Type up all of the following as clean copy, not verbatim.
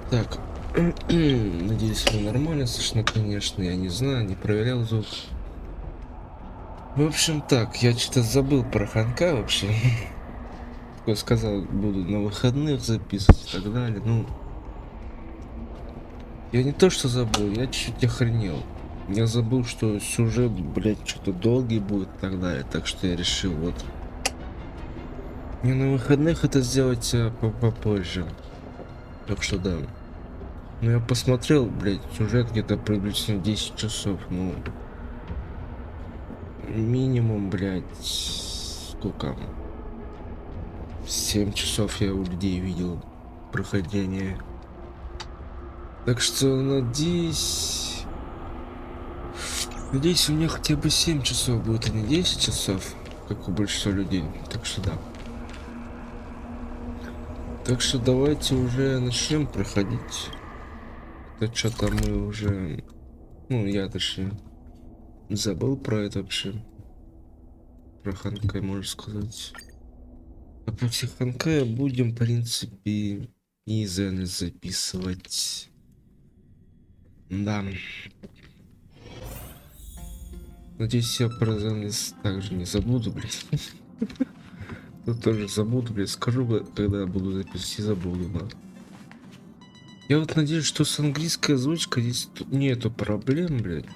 Так, надеюсь, все нормально слышно, конечно, я не знаю, не проверял звук. В общем, так, я что-то забыл про Ханка вообще. Я сказал, буду на выходных записывать и так далее. Ну, я не то что забыл, я чуть охренел. Я забыл, что сюжет, блядь, что-то долгий будет и так далее. Так что я решил вот не на выходных это сделать, а попозже. Так что да. Ну я посмотрел, блядь, сюжет где-то приблизительно 10 часов. Ну, минимум, блядь, сколько? 7 часов я у людей видел прохождение. Так что надеюсь, у меня хотя бы 7 часов будет, а не 10 часов, как у большинства людей. Так что да. Так что давайте уже начнем проходить. Это что-то мы уже... Ну, я точнее забыл про это вообще. Про Ханкай, можно сказать. А после Ханкая будем, в принципе, и записывать. Да. Надеюсь, я про Зенес также не забуду, блядь. Тут тоже забуду, блядь. Скажу, когда буду записывать, и забуду, да. Я вот надеюсь, что с английской озвучкой здесь нету проблем, блядь.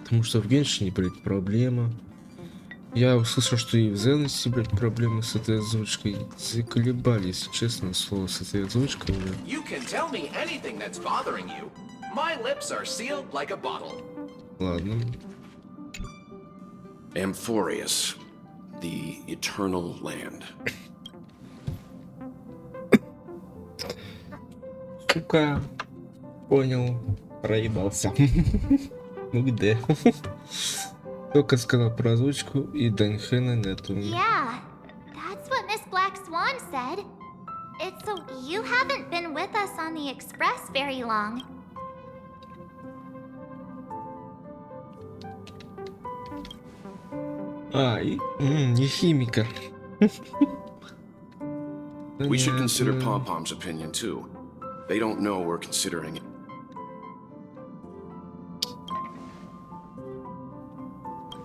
Потому что в Геншине, блядь, проблема. Я услышал, что и в Зенесе, блядь, проблемы с этой озвучкой. Заколебали, если честно, слово с этой озвучкой уже. Ладно. Amphorius, the eternal land. Сука, понял, проебался. Ну где? Только сказал про озвучку и Даньхэна нету. Yeah, that's what Miss Black Swan said. It's so you haven't been with us on the express very long. Не химика. We should consider Pom-Pom's opinion too. They don't know we're considering it.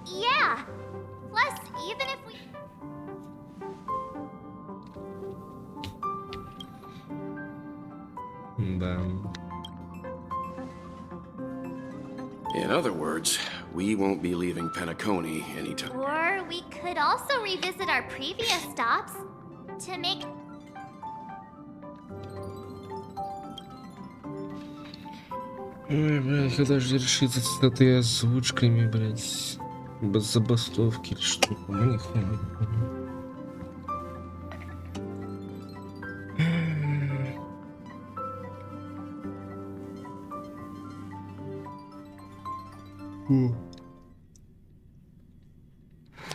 Yeah. Plus, even if we... Да. In other words, we won't be leaving Peniconia anytime. Or we could also revisit our previous stops to make... Ой, блядь, когда же решится с этой озвучками, блядь, без забастовки или что? Мне хуй.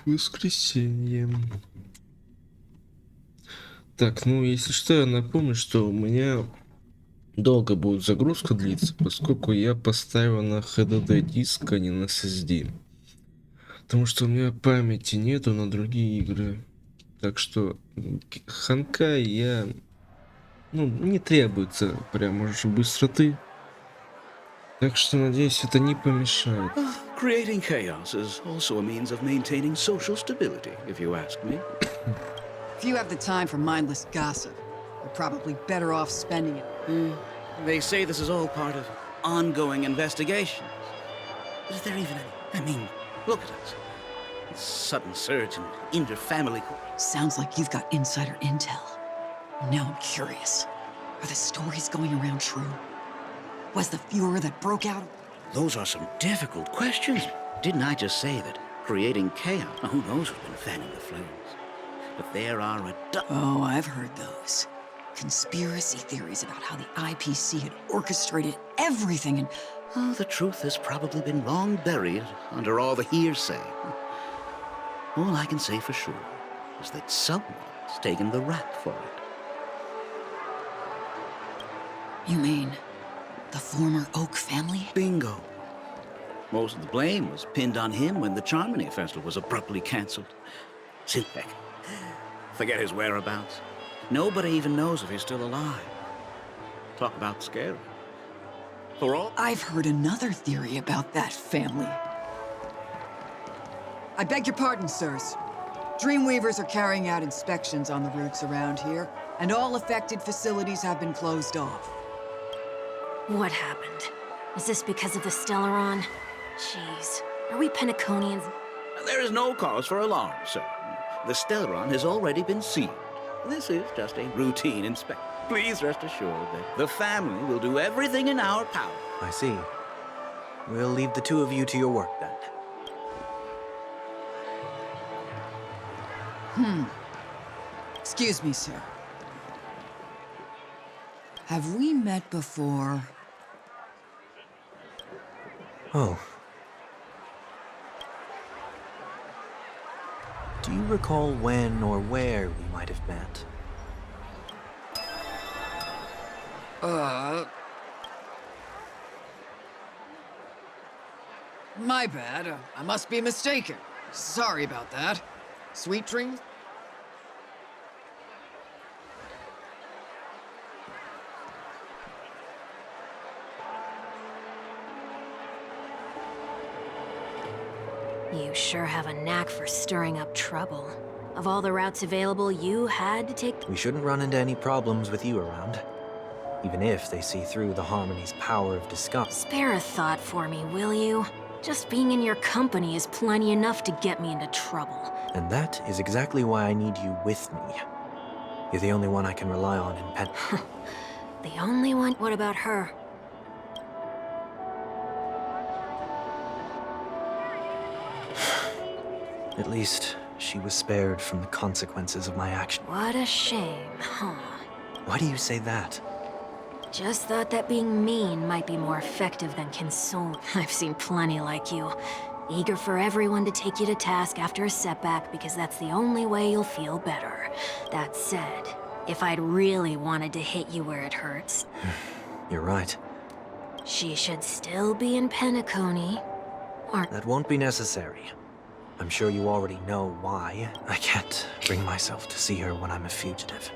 Воскресенье. Так, ну если что, я напомню, что у меня долго будет загрузка длиться, поскольку я поставил на HDD диск, а не на SSD. Потому что у меня памяти нету на другие игры. Так что Honkai я... Ну, не требуется прям уж быстроты. Так что, надеюсь, это не помешает. Creating chaos is also a means of maintaining social stability, if you ask me. If you have the time for mindless gossip, you're probably better off spending it. They say this is all part of ongoing investigations. But is there even any? I mean, look at us. This sudden surge in inter-family... Sounds like you've got insider intel. Now I'm curious. Are the stories going around true? Was the furor that broke out... Those are some difficult questions. Didn't I just say that creating chaos... Who knows who's been fanning the flames? But there are Oh, I've heard those. Conspiracy theories about how the IPC had orchestrated everything and... Oh, the truth has probably been long buried under all the hearsay. All I can say for sure is that someone's taken the rap for it. You mean the former Oak family? Bingo. Most of the blame was pinned on him when the Charmony Festival was abruptly cancelled. Silbeck. Forget his whereabouts. Nobody even knows if he's still alive. Talk about scary. For all... I've heard another theory about that family. I beg your pardon, sirs. Dreamweavers are carrying out inspections on the routes around here, and all affected facilities have been closed off. What happened? Is this because of the Stellaron? Jeez, are we Penaconians? There is no cause for alarm, sir. The Stellaron has already been sealed. This is just a routine inspection. Please rest assured that the family will do everything in our power. I see. We'll leave the two of you to your work then. Excuse me, sir. Have we met before? Oh. Do you recall when or where we might have met? My bad. I must be mistaken. Sorry about that. Sweet dreams? You sure have a knack for stirring up trouble. Of all the routes available, you had to take... We shouldn't run into any problems with you around. Even if they see through the Harmony's power of disguise. Spare a thought for me, will you? Just being in your company is plenty enough to get me into trouble. And that is exactly why I need you with me. You're the only one I can rely on in Pen... The only one? What about her? At least, she was spared from the consequences of my action. What a shame, huh? Why do you say that? Just thought that being mean might be more effective than consoling. I've seen plenty like you. Eager for everyone to take you to task after a setback because that's the only way you'll feel better. That said, if I'd really wanted to hit you where it hurts... You're right. She should still be in Penacony. That won't be necessary. I'm sure you already know why I can't bring myself to see her when I'm a fugitive.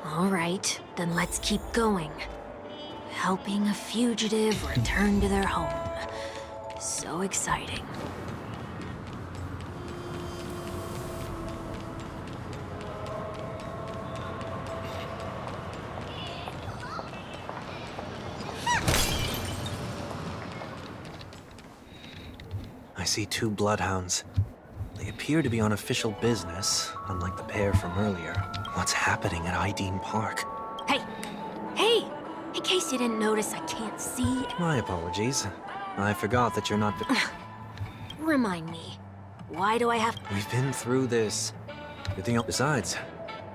All right, then let's keep going. Helping a fugitive return to their home. So exciting. I see two bloodhounds. They appear to be on official business, unlike the pair from earlier. What's happening at Ideen Park? Hey! Hey! In case you didn't notice, I can't see. My apologies. I forgot that you're not... Remind me. Why do I have... We've been through this. Besides,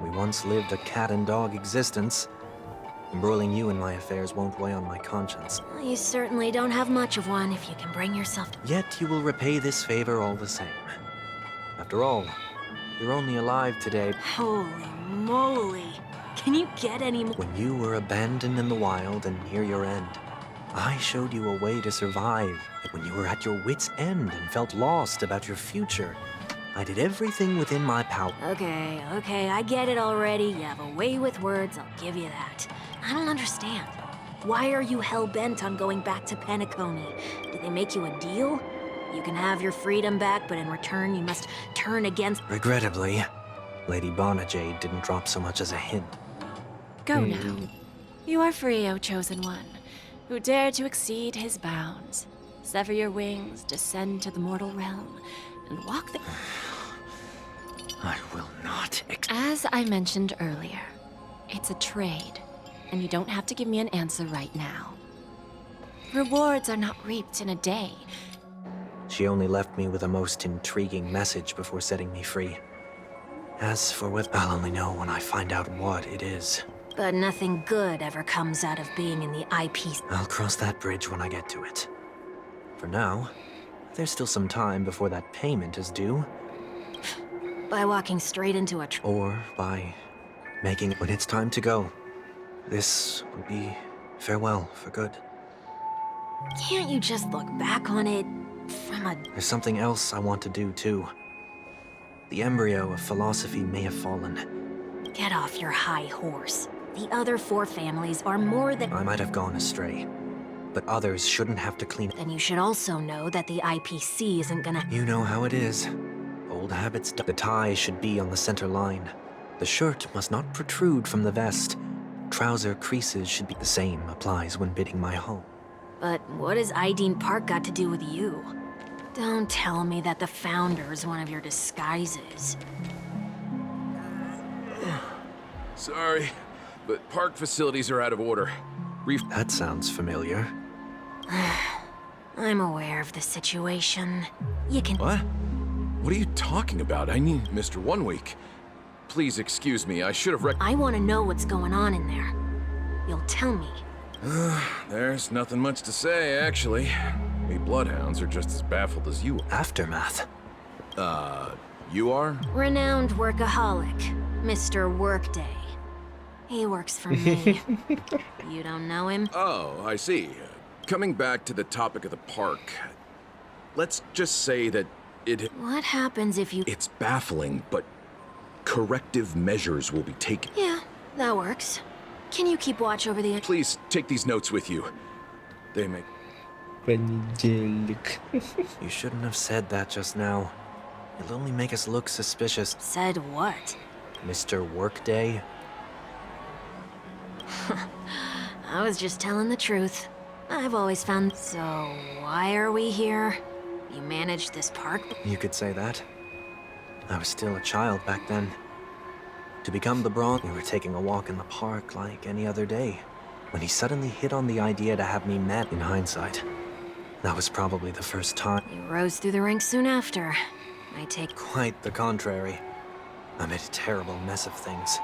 we once lived a cat and dog existence. Embroiling you in my affairs won't weigh on my conscience. Well, you certainly don't have much of one if you can bring yourself to... Yet you will repay this favor all the same. After all, you're only alive today. Holy moly. Can you get any more? When you were abandoned in the wild and near your end, I showed you a way to survive. When you were at your wit's end and felt lost about your future, I did everything within my power. Okay, I get it already. You have a way with words, I'll give you that. I don't understand. Why are you hell-bent on going back to Penacony? Did they make you a deal? You can have your freedom back, but in return you must turn against... Regrettably, Lady Bonajade didn't drop so much as a hint. Go now. You are free, O Chosen One, who dare to exceed his bounds. Sever your wings, descend to the mortal realm, and walk the... I will not As I mentioned earlier, it's a trade, and you don't have to give me an answer right now. Rewards are not reaped in a day. She only left me with a most intriguing message before setting me free. As for what, I'll only know when I find out what it is. But nothing good ever comes out of being in the eyepiece. I'll cross that bridge when I get to it. For now, there's still some time before that payment is due. By walking straight into a Or by making it when it's time to go. This will be farewell for good. Can't you just look back on it from a... There's something else I want to do, too. The embryo of philosophy may have fallen. Get off your high horse. The other 4 families are more than... I might have gone astray, but others shouldn't have to clean. Then you should also know that the IPC isn't gonna... You know how it is. Old habits. The tie should be on the center line. The shirt must not protrude from the vest. Trouser creases should be the same. Applies when bidding my home. But what has Ideen Park got to do with you? Don't tell me that the Founder's one of your disguises. Sorry, but park facilities are out of order. That sounds familiar. I'm aware of the situation. You can... What? What are you talking about? I need Mr. 1 Week. Please excuse me, I should have I want to know what's going on in there. You'll tell me. There's nothing much to say, actually. We bloodhounds are just as baffled as you are. Aftermath. You are? Renowned workaholic, Mr. Workday. He works for me. You don't know him? Oh, I see. Coming back to the topic of the park, let's just say that What happens if you... It's baffling, but corrective measures will be taken. Yeah, that works. Can you keep watch over the... Please take these notes with you. They make... Понедельник. You shouldn't have said that just now. It'll only make us look suspicious. Said what? Mr. Workday? I was just telling the truth. I've always found... So, why are we here? You managed this park? You could say that. I was still a child back then. To become the Brawn, we were taking a walk in the park like any other day, when he suddenly hit on the idea to have me met. In hindsight, that was probably the first time. You rose through the ranks soon after. I take... Quite the contrary. I made a terrible mess of things.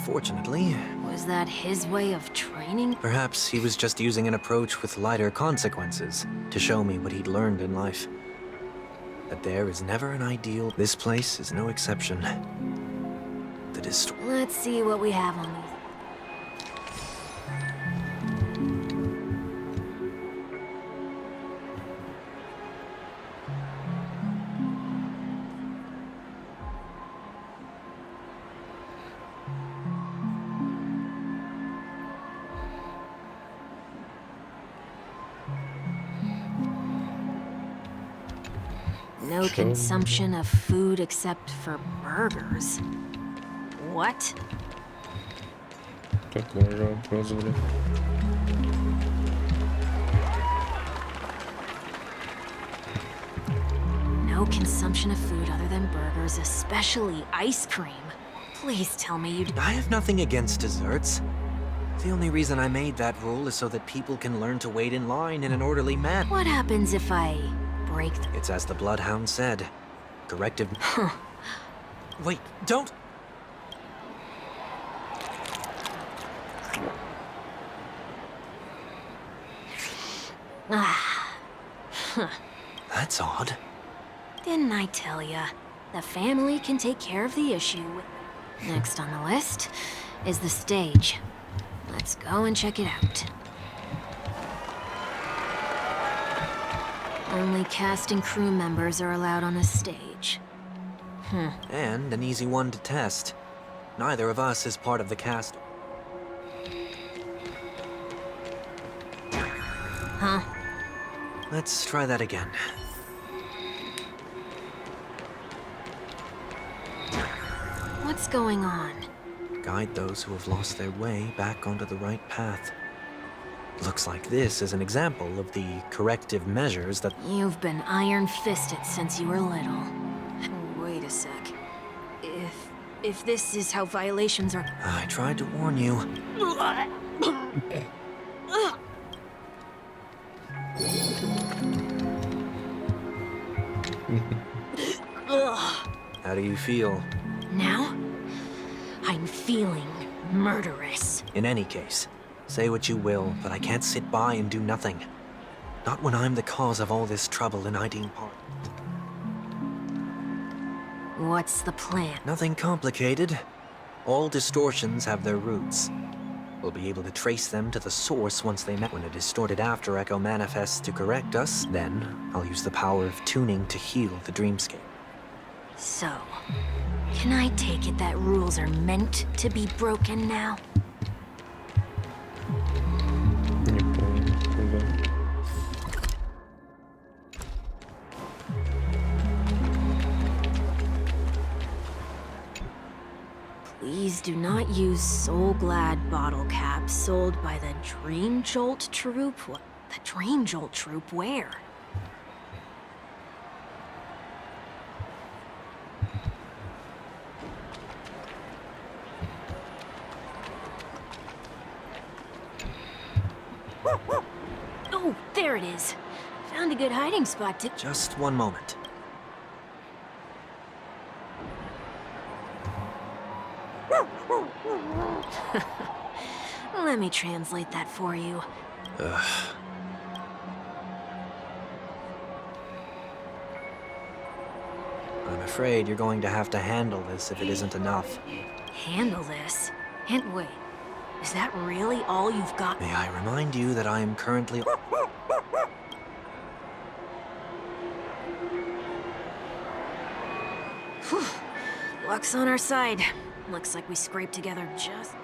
Fortunately... Was that his way of training? Perhaps he was just using an approach with lighter consequences to show me what he'd learned in life. That there is never an ideal. This place is no exception. Let's see what we have on these. No consumption of food except for burgers. What? Такой же вопрос, блин. No consumption of food other than burgers, especially ice cream. Please tell me you... I have nothing against desserts. The only reason I made that rule is so that people can learn to wait in line in an orderly manner. What happens if I break the... It's as the Bloodhound said. Corrective... Wait, don't... That's odd. Didn't I tell ya? The family can take care of the issue. Next on the list is the stage. Let's go and check it out. Only cast and crew members are allowed on the stage. And an easy one to test. Neither of us is part of the cast. Huh? Let's try that again. What's going on? Guide those who have lost their way back onto the right path. Looks like this is an example of the corrective measures that... You've been iron-fisted since you were little. Wait a sec. If this is how violations are... I tried to warn you. How do you feel? Now, I'm feeling murderous. In any case, say what you will, but I can't sit by and do nothing. Not when I'm the cause of all this trouble in Ideen Park. What's the plan? Nothing complicated. All distortions have their roots. We'll be able to trace them to the source once they met. When a distorted after echo manifests to correct us, then I'll use the power of tuning to heal the dreamscape. So, can I take it that rules are meant to be broken now? used Soul Glad bottle cap sold by the Dream Jolt Troupe? What? The Dream Jolt Troupe? Where? Oh, there it is. Found a good hiding spot to— Just one moment. Let me translate that for you. I'm afraid you're going to have to handle this if it isn't enough. Handle this? And wait, is that really all you've got? May I remind you that I am currently... Whew. Luck's on our side. Looks like we scraped together just...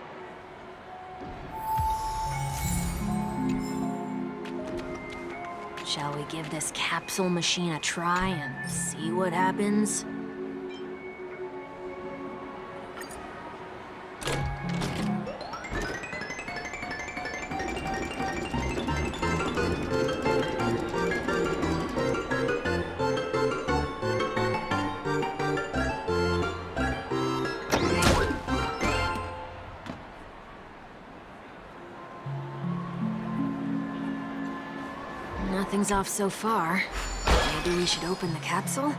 Shall we give this capsule machine a try and see what happens? Nothing's off so far. Maybe we should open the capsule?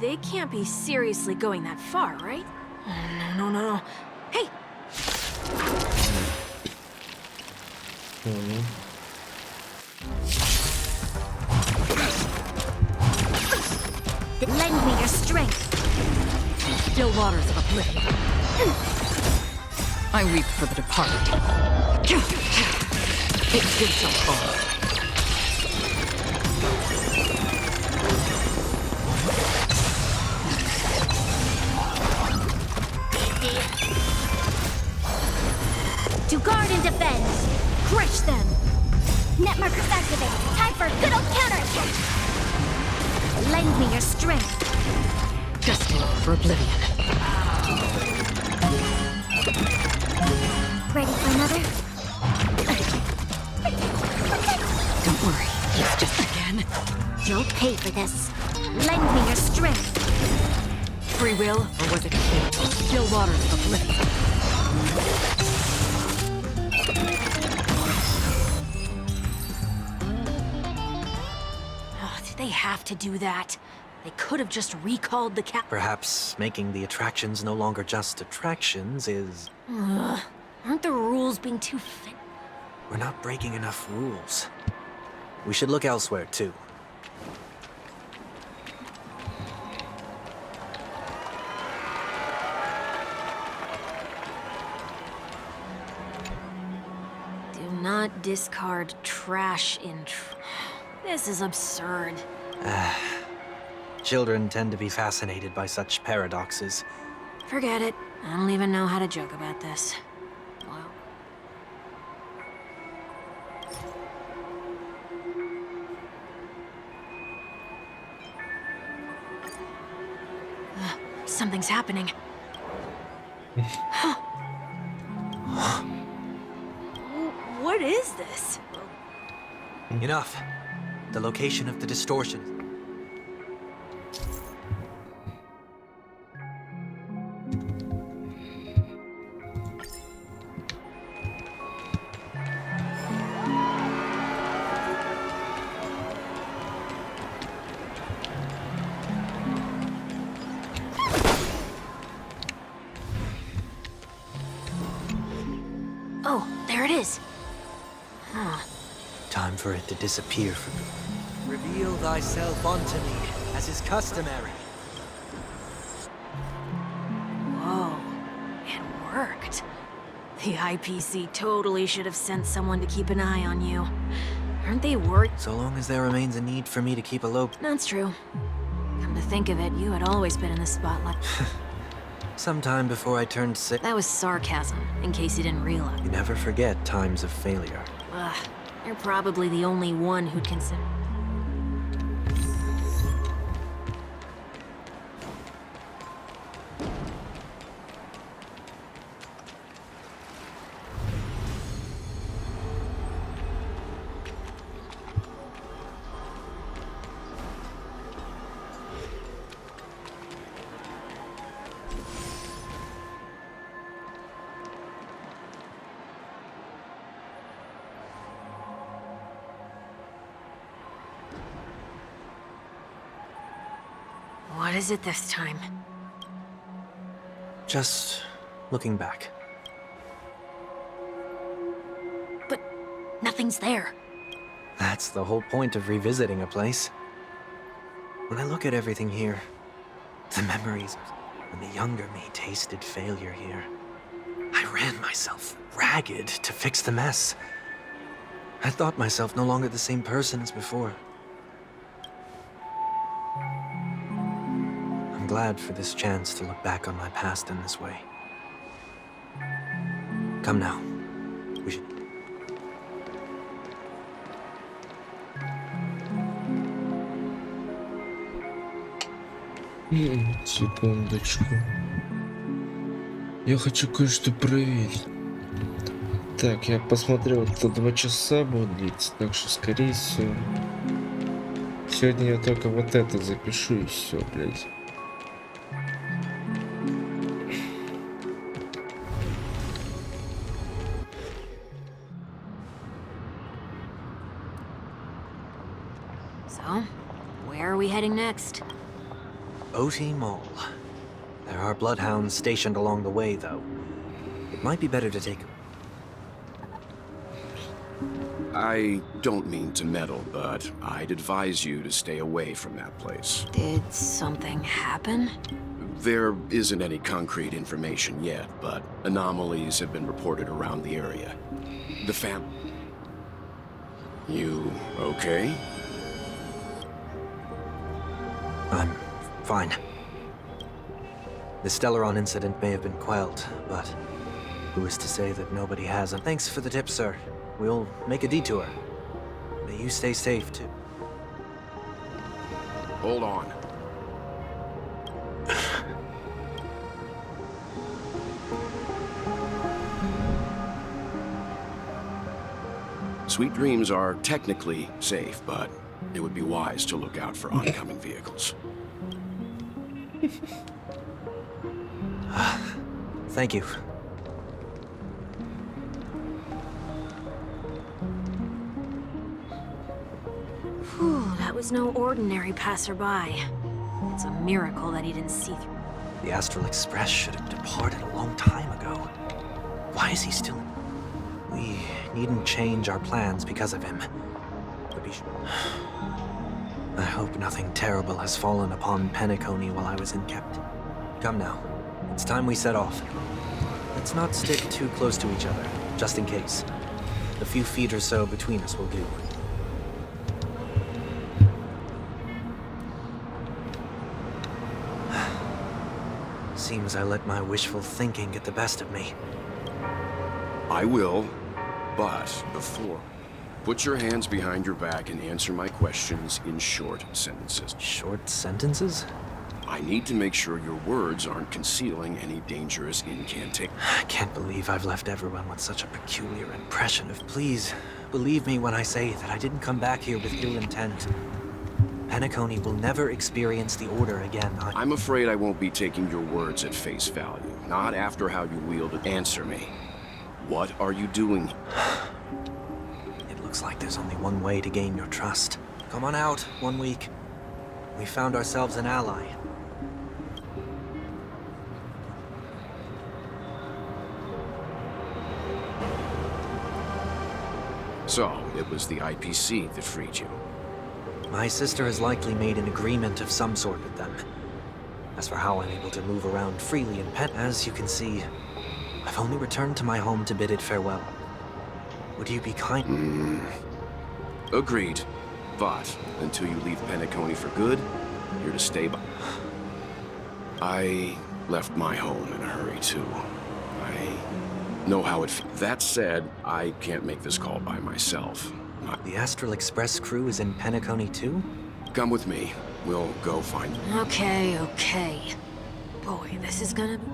They can't be seriously going that far, right? No. Hey! Lend me your strength! Still waters of oblivion. I weep for the departed. It did so far. To guard and defend! Crush them! Net markers activated. Time for a good old counterattack! Lend me your strength! Destined for oblivion. Ready for another? Don't worry, it's just again. You'll pay for this. Lend me your strength! Free will, or was it fate? Still waters of oblivion. Oh, did they have to do that? They could have just recalled the cap— Perhaps making the attractions no longer just attractions is... Aren't the rules being too fit? We're not breaking enough rules. We should look elsewhere, too. Do not discard trash in This is absurd. Children tend to be fascinated by such paradoxes. Forget it. I don't even know how to joke about this. Wow. Something's happening. What is this? Enough. The location of the distortion. Oh, there it is. Huh. Time for it to disappear from me. Reveal thyself unto me, as is customary. Whoa. It worked. The IPC totally should have sent someone to keep an eye on you. Aren't they worried? So long as there remains a need for me to keep a low... That's true. Come to think of it, you had always been in the spotlight. Sometime before I turned 6... That was sarcasm, in case you didn't realize. You never forget times of failure. Ugh, you're probably the only one who'd consider... is it this time? Just looking back. But nothing's there. That's the whole point of revisiting a place. When I look at everything here, the memories when the younger me tasted failure here. I ran myself ragged to fix the mess. I thought myself no longer the same person as before. I'm glad for this chance to look back on my past in this way. Come now. We should... Секундочку. Я хочу кое-что проверить. Так, я посмотрел, это 2 часа будет длиться, так что, скорее всего, сегодня я только вот это запишу и все, блядь. So, where are we heading next? OT Mall. There are bloodhounds stationed along the way, though. It might be better to take... I don't mean to meddle, but I'd advise you to stay away from that place. Did something happen? There isn't any concrete information yet, but anomalies have been reported around the area. The fam... You okay? I'm fine. The Stellaron incident may have been quelled, but who is to say that nobody hasn't? Thanks for the tip, sir. We'll make a detour. May you stay safe, too. Hold on. Sweet dreams are technically safe, but it would be wise to look out for oncoming vehicles. Thank you. Whew, that was no ordinary passerby. It's a miracle that he didn't see through. The Astral Express should have departed a long time ago. Why is he still... We needn't change our plans because of him. But be sure... I hope nothing terrible has fallen upon Peniconii while I was in kept. Come now. It's time we set off. Let's not stick too close to each other, just in case. A few feet or so between us will do. Seems I let my wishful thinking get the best of me. I will, but before, put your hands behind your back and answer my questions in short sentences. Short sentences? I need to make sure your words aren't concealing any dangerous incantation. I can't believe I've left everyone with such a peculiar impression of... Please, believe me when I say that I didn't come back here with ill intent. Peniconii will never experience the Order again. I'm afraid I won't be taking your words at face value. Not after how you wielded. Answer me. What are you doing? It looks like there's only one way to gain your trust. Come on out, 1 week. We found ourselves an ally. So, it was the IPC that freed you. My sister has likely made an agreement of some sort with them. As for how I'm able to move around freely in Pen, as you can see, I've only returned to my home to bid it farewell. Would you be kind? Agreed. But, until you leave Peniconii for good, you're to stay by. I left my home in a hurry, too. I know how it feels. That said, I can't make this call by myself. The Astral Express crew is in Peniconii too? Come with me. We'll go find them. Okay, okay. Boy, this is gonna be...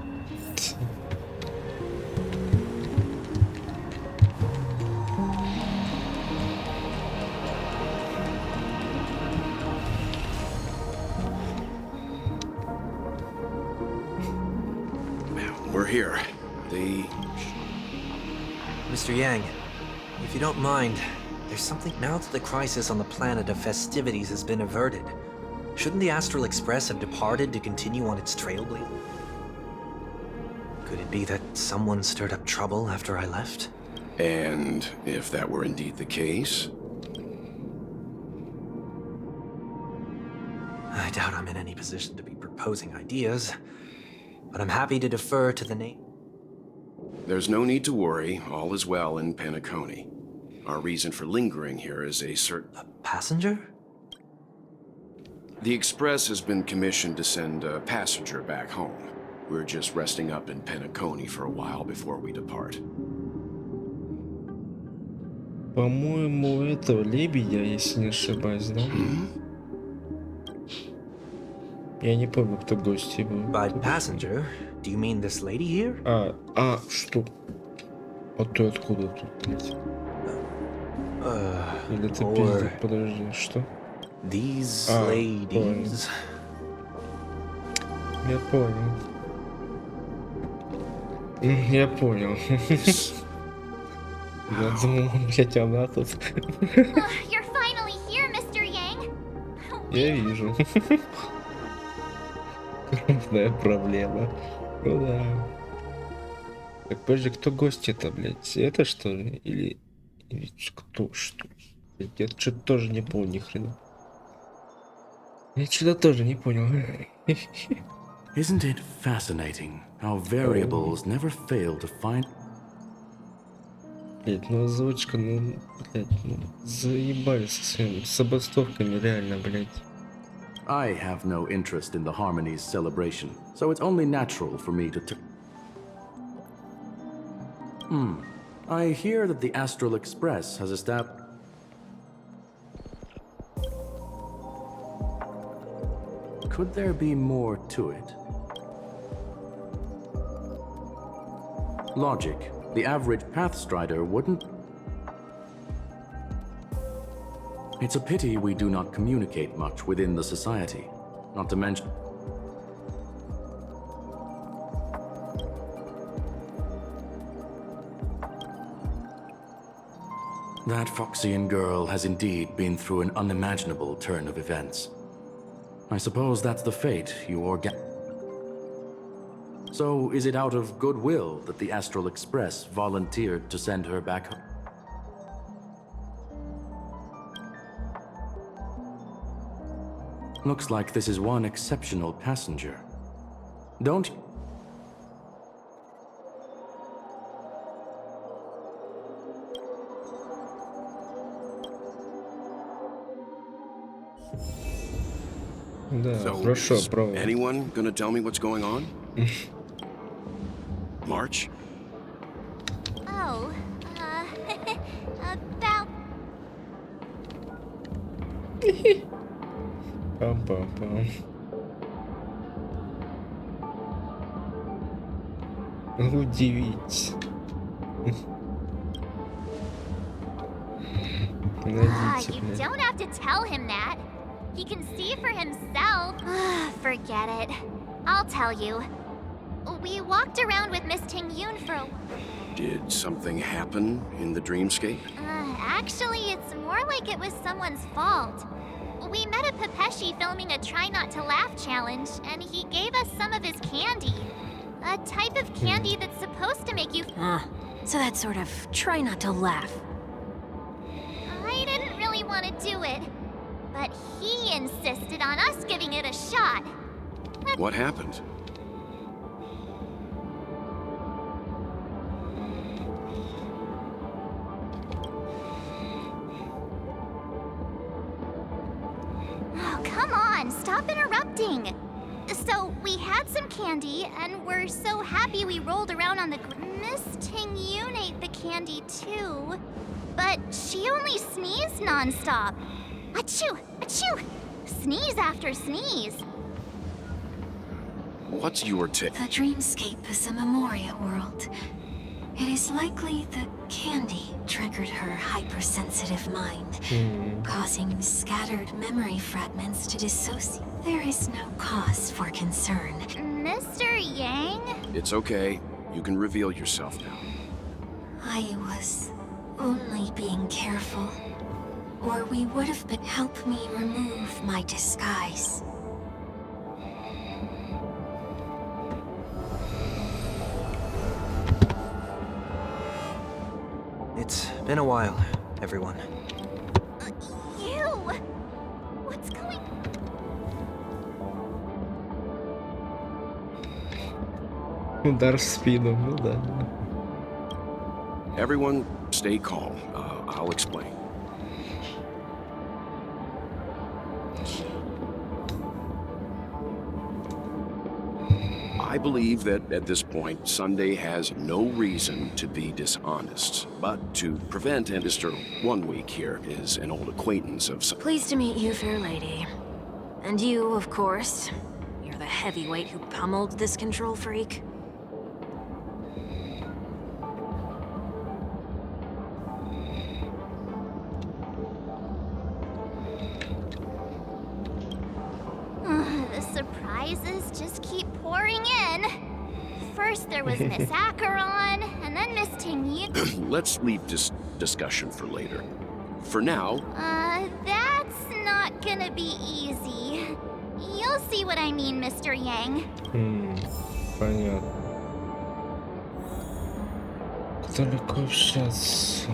We're here. Mr. Yang, if you don't mind, there's something now that the crisis on the planet of festivities has been averted. Shouldn't the Astral Express have departed to continue on its trailblaze? Could it be that someone stirred up trouble after I left? And if that were indeed the case, I doubt I'm in any position to be proposing ideas, but I'm happy to defer to the name. there's no need to worry. All is well in Peniconia. Our reason for lingering here is a certain... A passenger? The Express has been commissioned to send a passenger back home. We're just resting up in Peniconia for a while before we depart. По-моему, этого лебедя, если не ошибаюсь, да? Я не помню, кто гости был. By passenger, do you mean this lady here? Что? А ты откуда тут, блядь? Или ты or пиздец, подожди, что? These понял. ladies. Я понял. Я понял. Я думал, блядь, она тут. You're finally here, Mr. Yang. Я вижу. Крупная проблема. Ну да. Так, подожди, кто гости-то, блядь? Это что ли? Или кто? Что? Блядь, я что-то тоже не понял ни хрена. Я что-то тоже не понял. Isn't it fascinating how variables never fail to find... Блядь, ну озвучка, ну, блядь, ну, заебали со своими забастовками, реально, блядь. I have no interest in the Harmony's celebration, so it's only natural for me to I hear that the Astral Express has established... Could there be more to it? Logic. The average Pathstrider wouldn't... It's a pity we do not communicate much within the society. Not to mention... That Foxian girl has indeed been through an unimaginable turn of events. I suppose that's the fate you organ... So, is it out of goodwill that the Astral Express volunteered to send her back home? Looks like this is one exceptional passenger. Don't... Да, So, хорошо, is правда. anyone gonna tell me what's going on? March? Oh, about... Пам-пам-пам. Удивить. Найдите, You блядь. don't have to tell him that. He can see for himself. Forget it. I'll tell you. We walked around with Miss Ting-Yun for a... Did something happen in the dreamscape? Actually, it's more like it was someone's fault. We met a Pepeshi filming a Try Not to Laugh challenge, and he gave us some of his candy. A type of candy that's supposed to make you... So that's sort of try not to laugh. I didn't really want to do it, but he insisted on us giving it a shot. What happened? Oh, come on, stop interrupting. So, we had some candy, and we're so happy we rolled around on the Miss Ting-Yun ate the candy too, but she only sneezed nonstop. Achoo! Achoo! Sneeze after sneeze. What's your take? The dreamscape is a Memoria world. It is likely the candy triggered her hypersensitive mind, causing scattered memory fragments to dissociate. There is no cause for concern. Mr. Yang? It's okay. You can reveal yourself now. I was only being careful, or we would have been help me remove my disguise. Been a while, everyone. You! What's going... Удар в спину, ну да. Everyone, stay calm. I'll explain. I believe that at this point, Sunday has no reason to be dishonest. But to prevent Mr. 1 Week here is an old acquaintance of some... Pleased to meet you, fair lady. And you, of course. You're the heavyweight who pummeled this control freak. The surprises just keep pouring in. First there was Miss Acheron, and then Miss Tingyu. Let's leave this discussion for later. For now, That's not gonna be easy. You'll see what I mean, Mr. Yang. Понятно. Далеко общаться.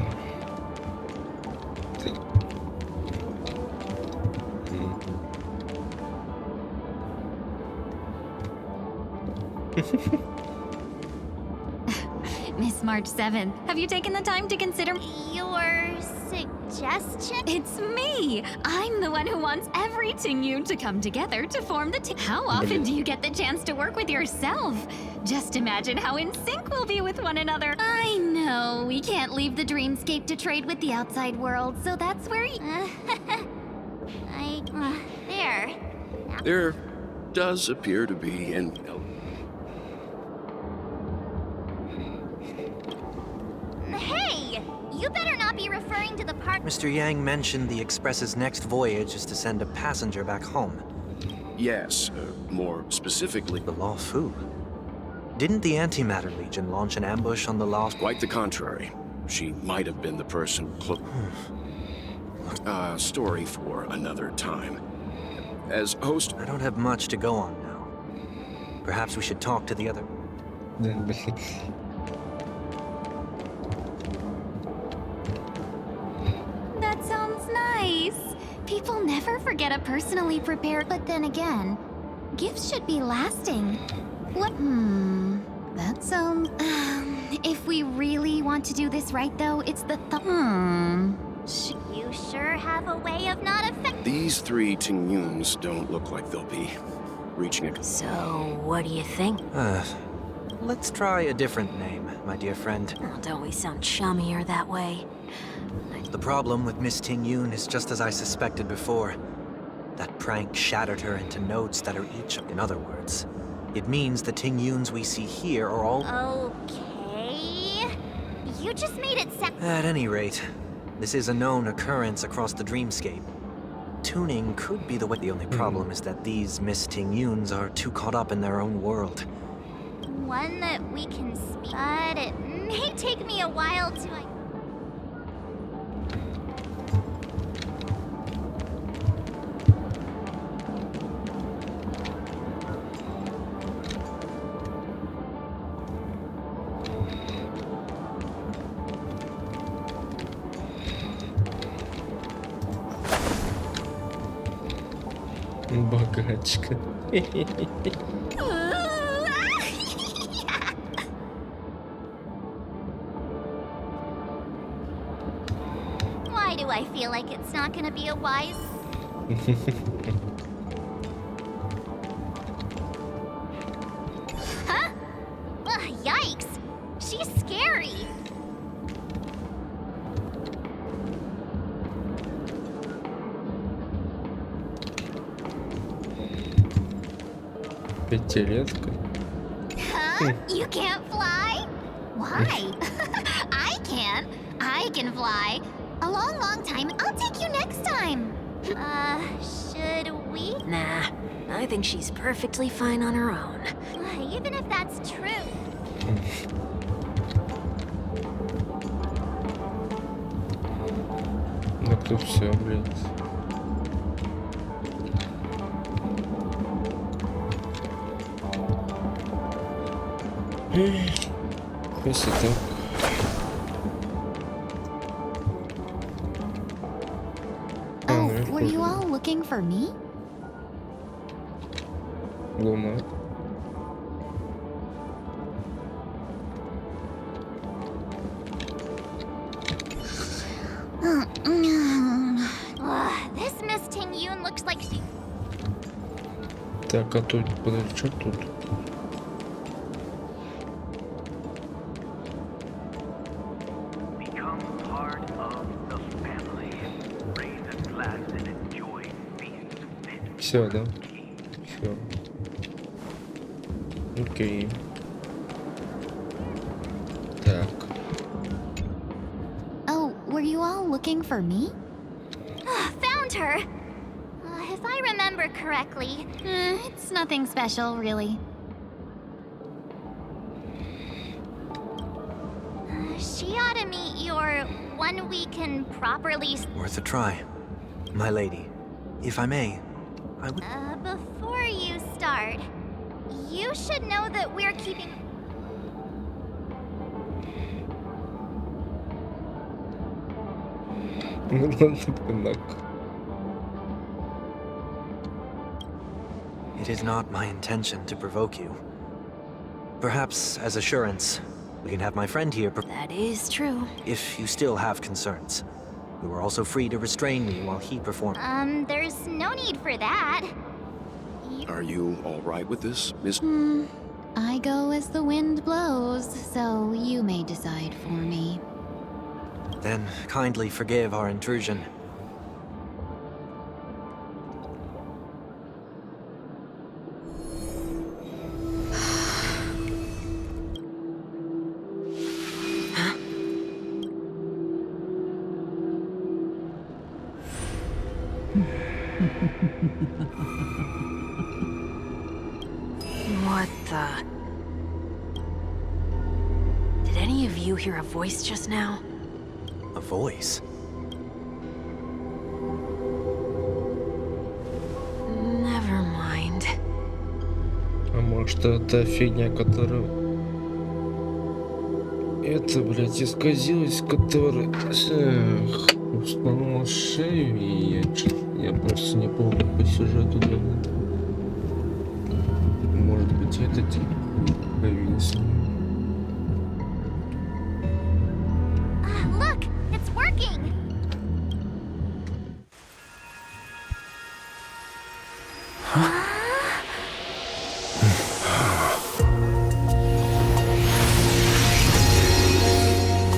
Miss March 7th, have you taken the time to consider Your suggestion? It's me! I'm the one who wants every Tingyu to come together to form the team. How often do you get the chance to work with yourself? Just imagine how in sync we'll be with one another. I know, we can't leave the dreamscape to trade with the outside world, so that's where There. there does appear to be an... Hey! You better not be referring to the part... Mr. Yang mentioned the Express's next voyage is to send a passenger back home. Yes, more specifically... The Law Fu. Didn't the Antimatter Legion launch an ambush on the Lost? Quite the contrary. She might have been the person story for another time. As host... I don't have much to go on now. Perhaps we should talk to the other... That sounds nice. People never forget a personally prepared, but then again, gifts should be lasting. What? That sounds... if we really want to do this right, though, it's the You sure have a way of not affecting... These three Tingyuns don't look like they'll be reaching a... So, what do you think? Let's try a different name, my dear friend. Oh, don't we sound chummier that way? The problem with Miss Tingyun is just as I suspected before. That prank shattered her into notes that are each... In other words, it means the Tingyuns we see here are all... Okay... You just made it sound... At any rate, this is a known occurrence across the dreamscape. Tuning could be the way. The only problem is that these Miss Tingyuns are too caught up in their own world. One that we can speak... But it may take me a while to... Богачка. Why do I feel like it's not gonna be a wise... Huh? Ugh, yikes! She's scary! Пятилетка. Huh? You can't fly? Why? I can. I can fly. A long, long time. I'll take you next time. Should we? Nah, I think she's perfectly fine on her own. Even if that's true. Ну тут все, блядь. Если так. looking for me? Луна. This Miss Ting-Yoon looks like she... Так, а тут, подожди, что тут? Все, да? Все. Окей. Так. Oh, were you all looking for me? Found her! If I remember correctly... It's nothing special, really. She ought to meet your one we can properly... Worth a try. My lady, if I may, I would... Before you start, you should know that we're keeping... It is not my intention to provoke you. Perhaps, as assurance, we can have my friend here That is true. if you still have concerns. You are also free to restrain me while he performs. There's no need for that. Are you all right with this, Miss? I go as the wind blows, so you may decide for me. Then kindly forgive our intrusion. What the? Did any of you hear a voice just now? A voice? Never mind. А может это фигня, которая... Это, блядь, исказилась, которая... Вспомнила шею, и я просто не помню по сюжету давно. Может быть, это типа появился. Look, it's working!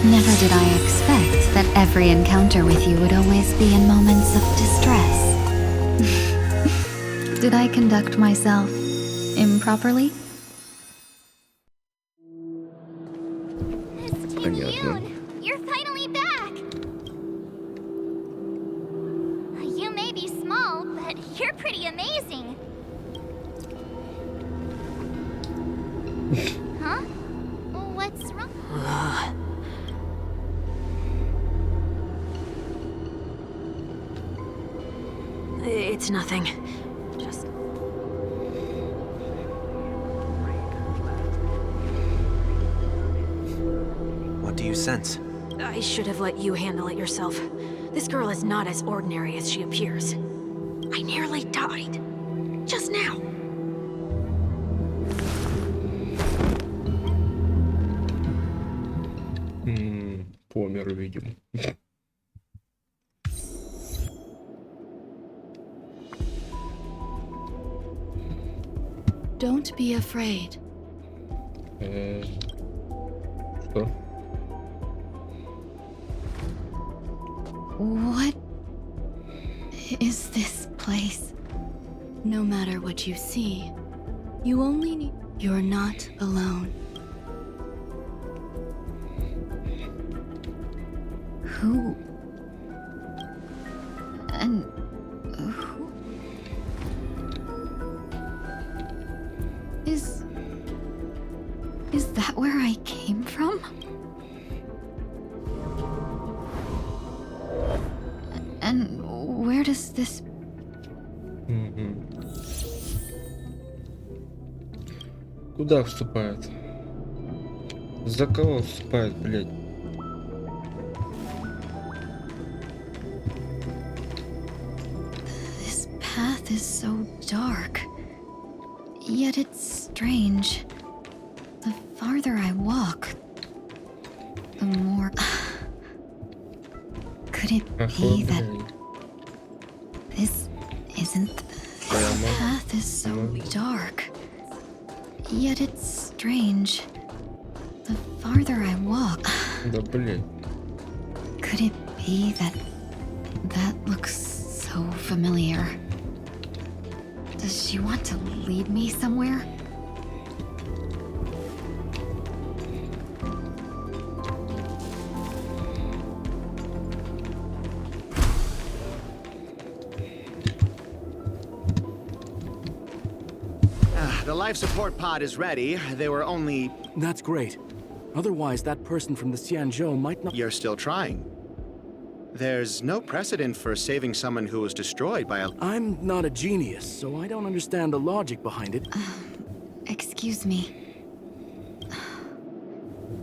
Never did I expect that every encounter with you would always be in moments of distress. Did I conduct myself improperly? Miss Ting-Yoon, you're finally back! You may be small, but you're pretty amazing. Huh? What's wrong? It's nothing. Just... What do you sense? I should have let you handle it yourself. This girl is not as ordinary as she appears. I nearly died. Just now. Помер, видимо. Don't be afraid. Что? What is this place? No matter what you see, you only need... You're not alone. Who? And who? Is that where I came from? And where does this... Куда вступает? За кого вступает, блядь? This path is so dark. Yet it's strange. The farther I walk, the more... Could it be that this isn't... The path is so dark. Yet it's strange. The farther I walk... Да блин. Could it be that that looks so familiar? Does she want to lead me somewhere? The life support pod is ready. There were only... That's great. Otherwise, that person from the Xianzhou might not... You're still trying. There's no precedent for saving someone who was destroyed by a... I'm not a genius, so I don't understand the logic behind it. Excuse me.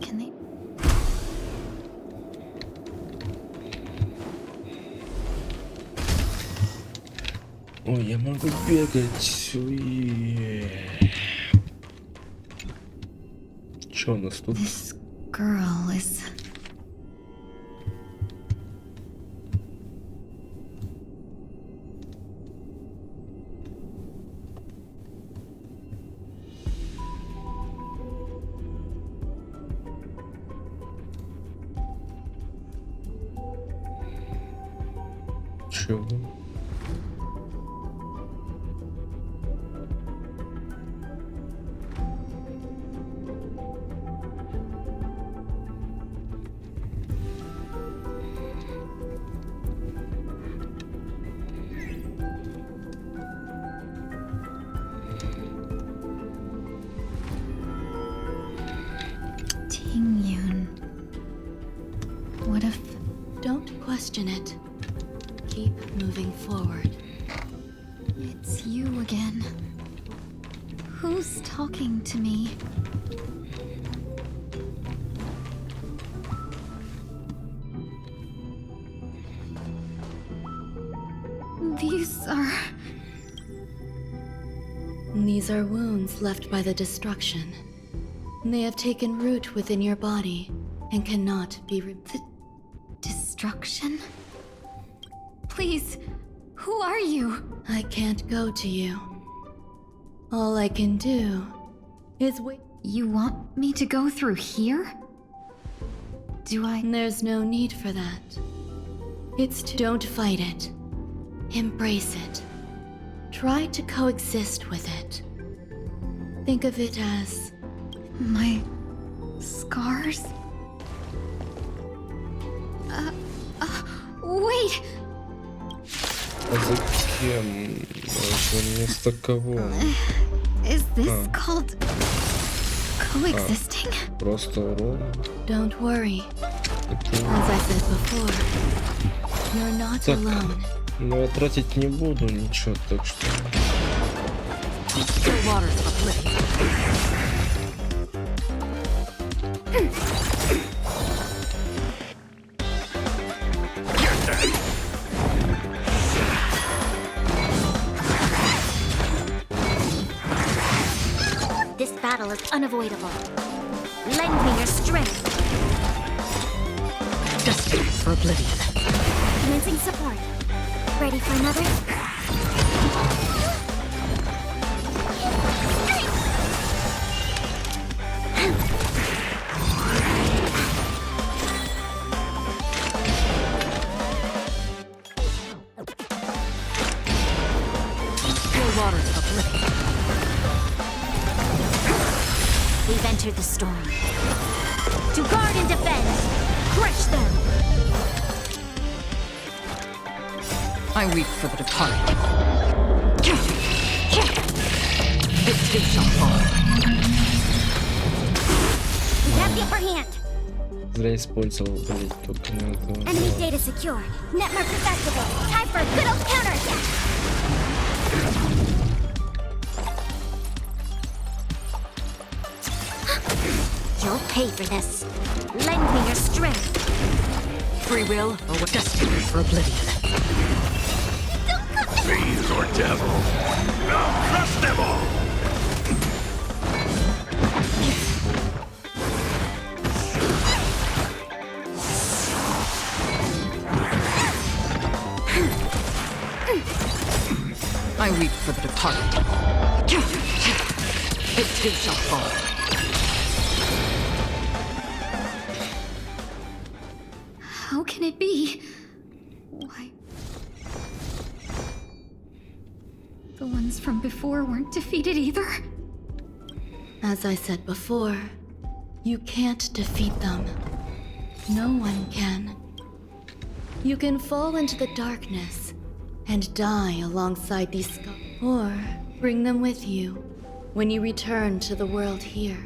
Can they... Ой, я могу бегать. Ой. Что у нас тут? This girl is... Чего? What if... Don't question it. Keep moving forward. It's you again. Who's talking to me? These are wounds left by the destruction. They have taken root within your body and cannot be The destruction? Please, who are you? I can't go to you. All I can do is wait. You want me to go through here? Do I? There's no need for that. Don't fight it. Embrace it. Try to coexist with it. Think of it as... My... scars? Wait! А зачем? Вместо кого? Is this called... coexisting? Просто урон. Don't worry. As I said before, you're not Так, alone. но я тратить не буду ничего, так что... This battle is unavoidable. Lend me your strength. Destined for oblivion. Commencing support. Ready for another? Still waters of oblivion. We've entered the storm. To guard and defend! Crush them! I weep for the departed. This too shall fall. We have the upper hand. Зря использовал, блять, только на это. Enemy data secure. Network activated. Time for a good old counterattack. You'll pay for this. Lend me your strength. Free will or what? Destined for oblivion. Don't cut me! fiends or devils. I'll crush them all! I weep for the departed. It too shall fall. How can it be? Why? The ones from before weren't defeated either? As I said before, you can't defeat them. No one can. You can fall into the darkness and die alongside these skulls, or bring them with you when you return to the world here.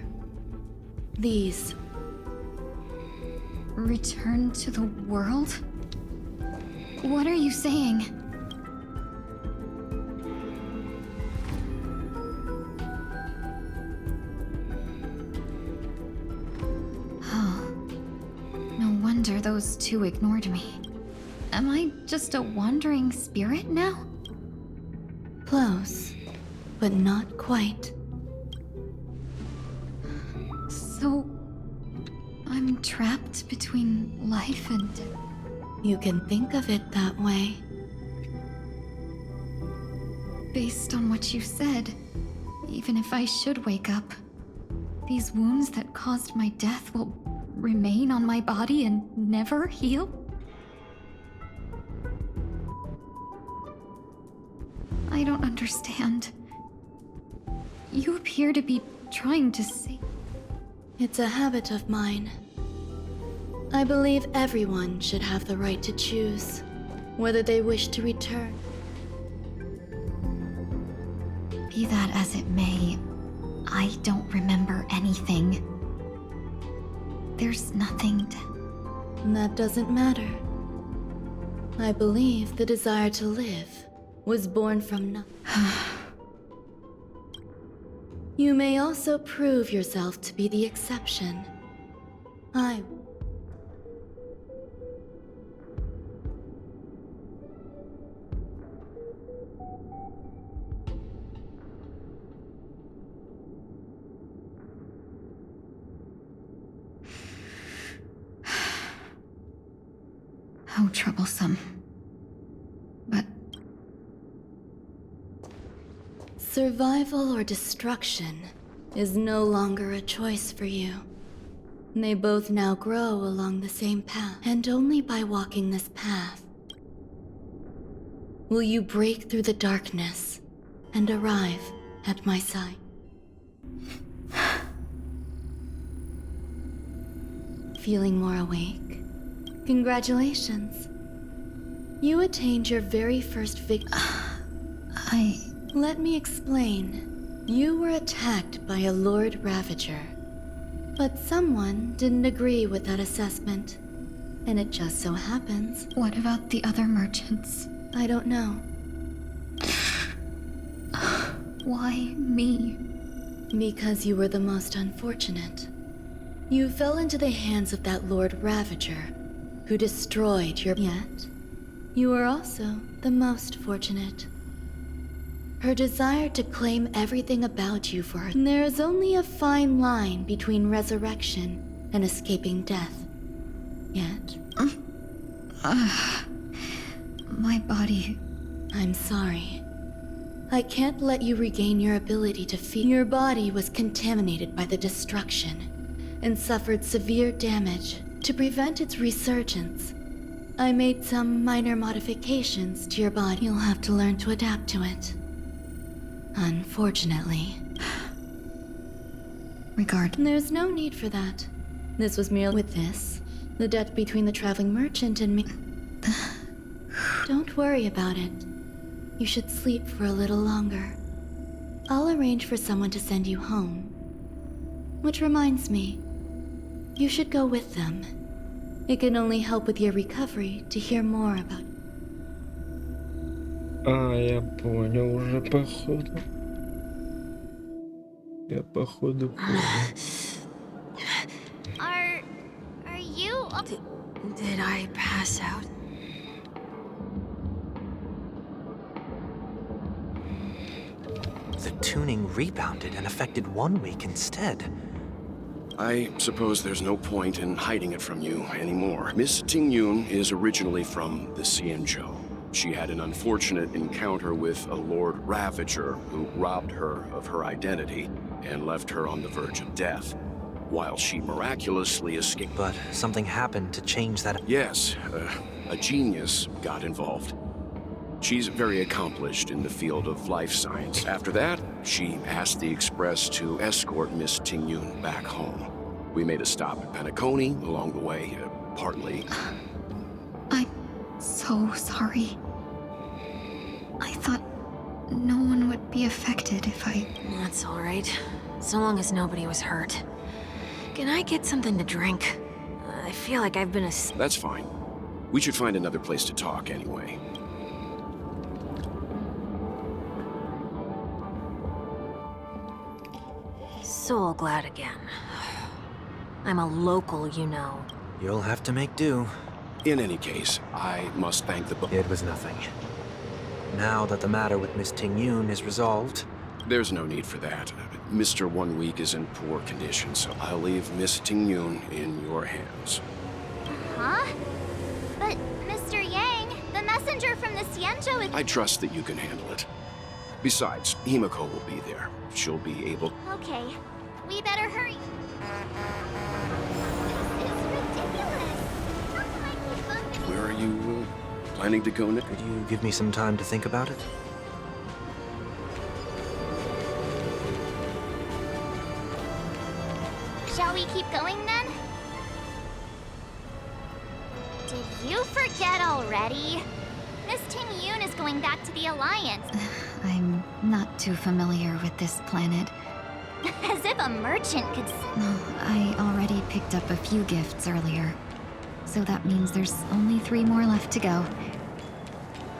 These. Return to the world? What are you saying? Oh. No wonder those two ignored me. Am I just a wandering spirit now? Close, but not quite. So, I'm trapped between life and death. You can think of it that way. Based on what you said, even if I should wake up, these wounds that caused my death will remain on my body and never heal? I don't understand. You appear to be trying to say... It's a habit of mine. I believe everyone should have the right to choose whether they wish to return. Be that as it may, I don't remember anything. There's nothing to... That doesn't matter. I believe the desire to live was born from nothing. You may also prove yourself to be the exception. How troublesome. But... Survival or destruction is no longer a choice for you. They both now grow along the same path, and only by walking this path will you break through the darkness and arrive at my side. Feeling more awake? Congratulations. You attained your very first victory. Let me explain. You were attacked by a Lord Ravager. But someone didn't agree with that assessment. And it just so happens... What about the other merchants? I don't know. Why me? Because you were the most unfortunate. You fell into the hands of that Lord Ravager, who destroyed your... Yet, you were also the most fortunate. Her desire to claim everything about you for her... There is only a fine line between resurrection and escaping death. Yet... My body... I'm sorry. I can't let you regain your ability to feel... Your body was contaminated by the destruction and suffered severe damage. To prevent its resurgence, I made some minor modifications to your body. You'll have to learn to adapt to it. Unfortunately. There's no need for that. This was merely with this. The debt between the traveling merchant and me. Don't worry about it. You should sleep for a little longer. I'll arrange for someone to send you home. Which reminds me, you should go with them. It can only help with your recovery to hear more about... Я понял уже, походу. Я походу понял. Are you... Did I pass out? tuning rebounded and affected 1 week instead. I suppose there's no point in hiding it from you anymore. Miss Tingyun is originally from the Xianzhou. She had an unfortunate encounter with a Lord Ravager who robbed her of her identity and left her on the verge of death, while she miraculously escaped. But something happened to change that. Yes, a genius got involved. She's very accomplished in the field of life science. After that, she asked the Express to escort Miss Tingyun back home. We made a stop at Peniconio along the way, partly. I'm so sorry. I thought no one would be affected if I... That's all right. So long as nobody was hurt. Can I get something to drink? I feel like I've been That's fine. We should find another place to talk anyway. so glad again. I'm a local, you know. You'll have to make do. In any case, I must thank the It was nothing. Now that the matter with Miss Tingyun is resolved... There's no need for that. Mr. 1 Week is in poor condition, so I'll leave Miss Tingyun in your hands. Huh? But, Mr. Yang, the messenger from the Xianzhou is... I trust that you can handle it. Besides, Himiko will be there. She'll be able... Okay. We better hurry. This is ridiculous. How come I keep bumping Where are you planning to go next? Could you give me some time to think about it? Shall we keep going then? Did you forget already? Miss Tingyun is going back to the Alliance. I'm not too familiar with this planet. As if a merchant could... I already picked up a few gifts earlier. So that means there's only 3 more left to go.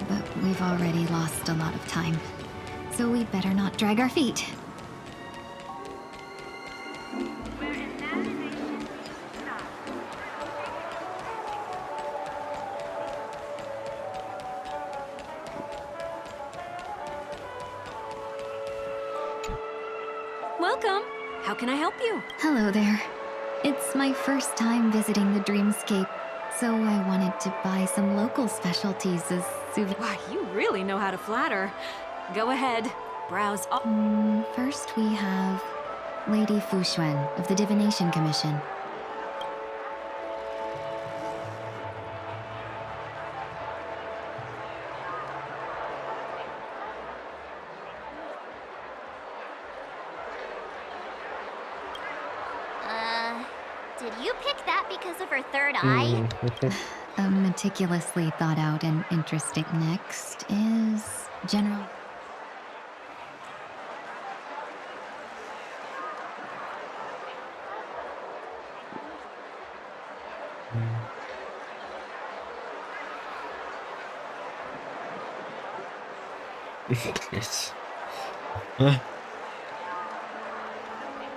But we've already lost a lot of time. So we'd better not drag our feet. Welcome. How can I help you? Hello there. It's my first time visiting the Dreamscape, so I wanted to buy some local specialties as souvenirs. Wow, you really know how to flatter. Go ahead. Browse all... First we have Lady Fuxuan of the Divination Commission. Did you pick that because of her third eye? Meticulously thought out and interesting. Next is General... Yes.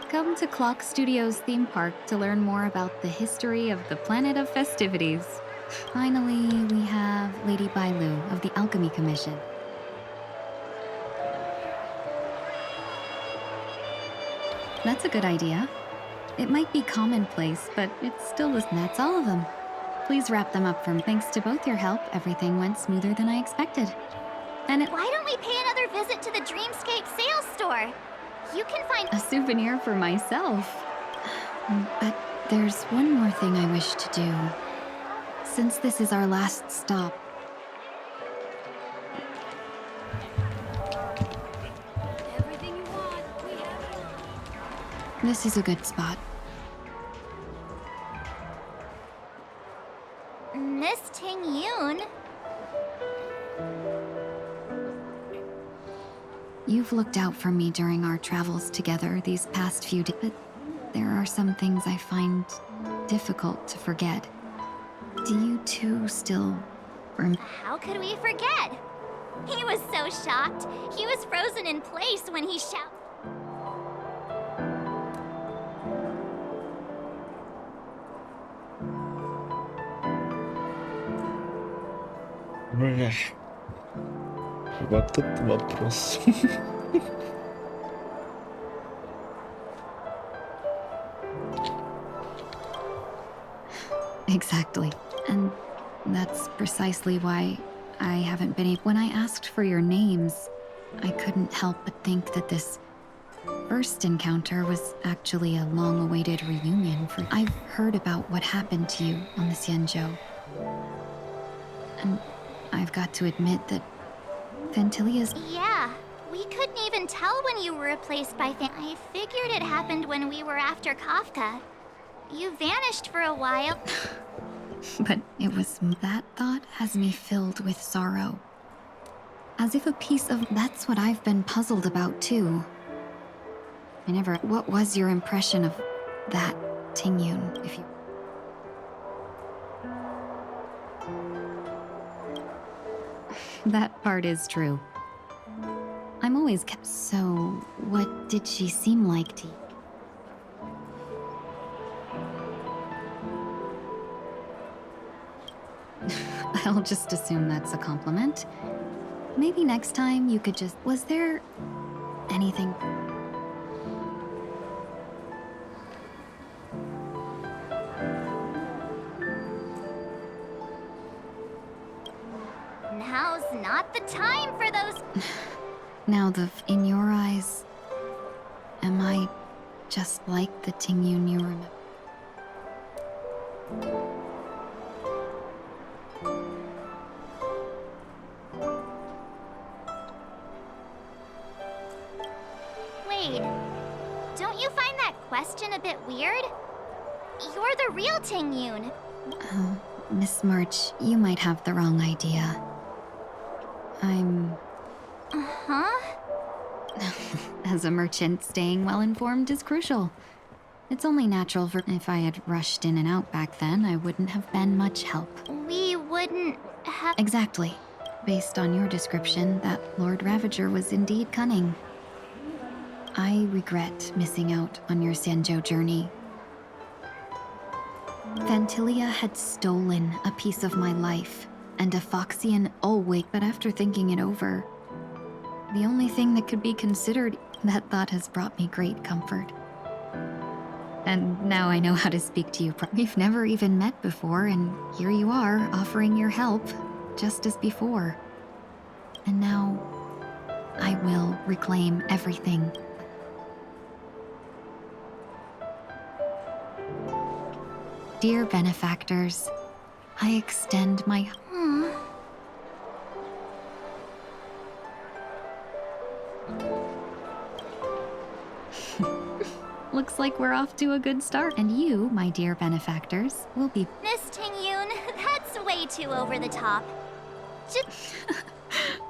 Come to Clock Studios theme park to learn more about the history of the planet of festivities. Finally, we have Lady Bailu of the Alchemy Commission. That's a good idea. It might be commonplace, but it still is. That's all of them. Please wrap them up for me. Thanks to both your help, everything went smoother than I expected. And Why don't we pay another visit to the Dreamscape sales store? You can find a souvenir for myself. But there's one more thing I wish to do. Since this is our last stop. Everything you want, we have it. This is a good spot. Miss Tingyun. You've looked out for me during our travels together these past few days, but there are some things I find difficult to forget. Do you two still How could we forget? He was so shocked. He was frozen in place when he shouted. Вот тут вопрос. Exactly. And that's precisely why I haven't been able. When I asked for your names, I couldn't help but think that this first encounter was actually a long-awaited reunion for. I've heard about what happened to you on the Xianzhou. And I've got to admit that Ventilia's. Yeah, we couldn't even tell when you were replaced by I figured it happened when we were after Kafka. You vanished for a while. But it was that thought has me filled with sorrow. As if a piece of. That's what I've been puzzled about too. I never. What was your impression of that Tingyun, if you. That part is true. I'm always kept. So, what did she seem like to you? I'll just assume that's a compliment. Maybe next time you could just. Was there anything? Now's not the time for those. Now, in your eyes, am I just like the Tingyun you remember? Wait, don't you find that question a bit weird? You're the real Tingyun. Oh, Miss March, you might have the wrong idea. I'm. Huh? As a merchant, staying well informed is crucial. It's only natural for. If I had rushed in and out back then, I wouldn't have been much help. We wouldn't have. Exactly. Based on your description, that Lord Ravager was indeed cunning. I regret missing out on your Xianzhou journey. Ventilia had stolen a piece of my life, and a Foxian always. But after thinking it over, the only thing that could be considered, that thought has brought me great comfort. And now I know how to speak to you. We've never even met before, and here you are, offering your help, just as before. And now, I will reclaim everything. Dear benefactors, I extend my. Looks like we're off to a good start. And you, my dear benefactors, will be. Miss Tingyun, that's way too over the top.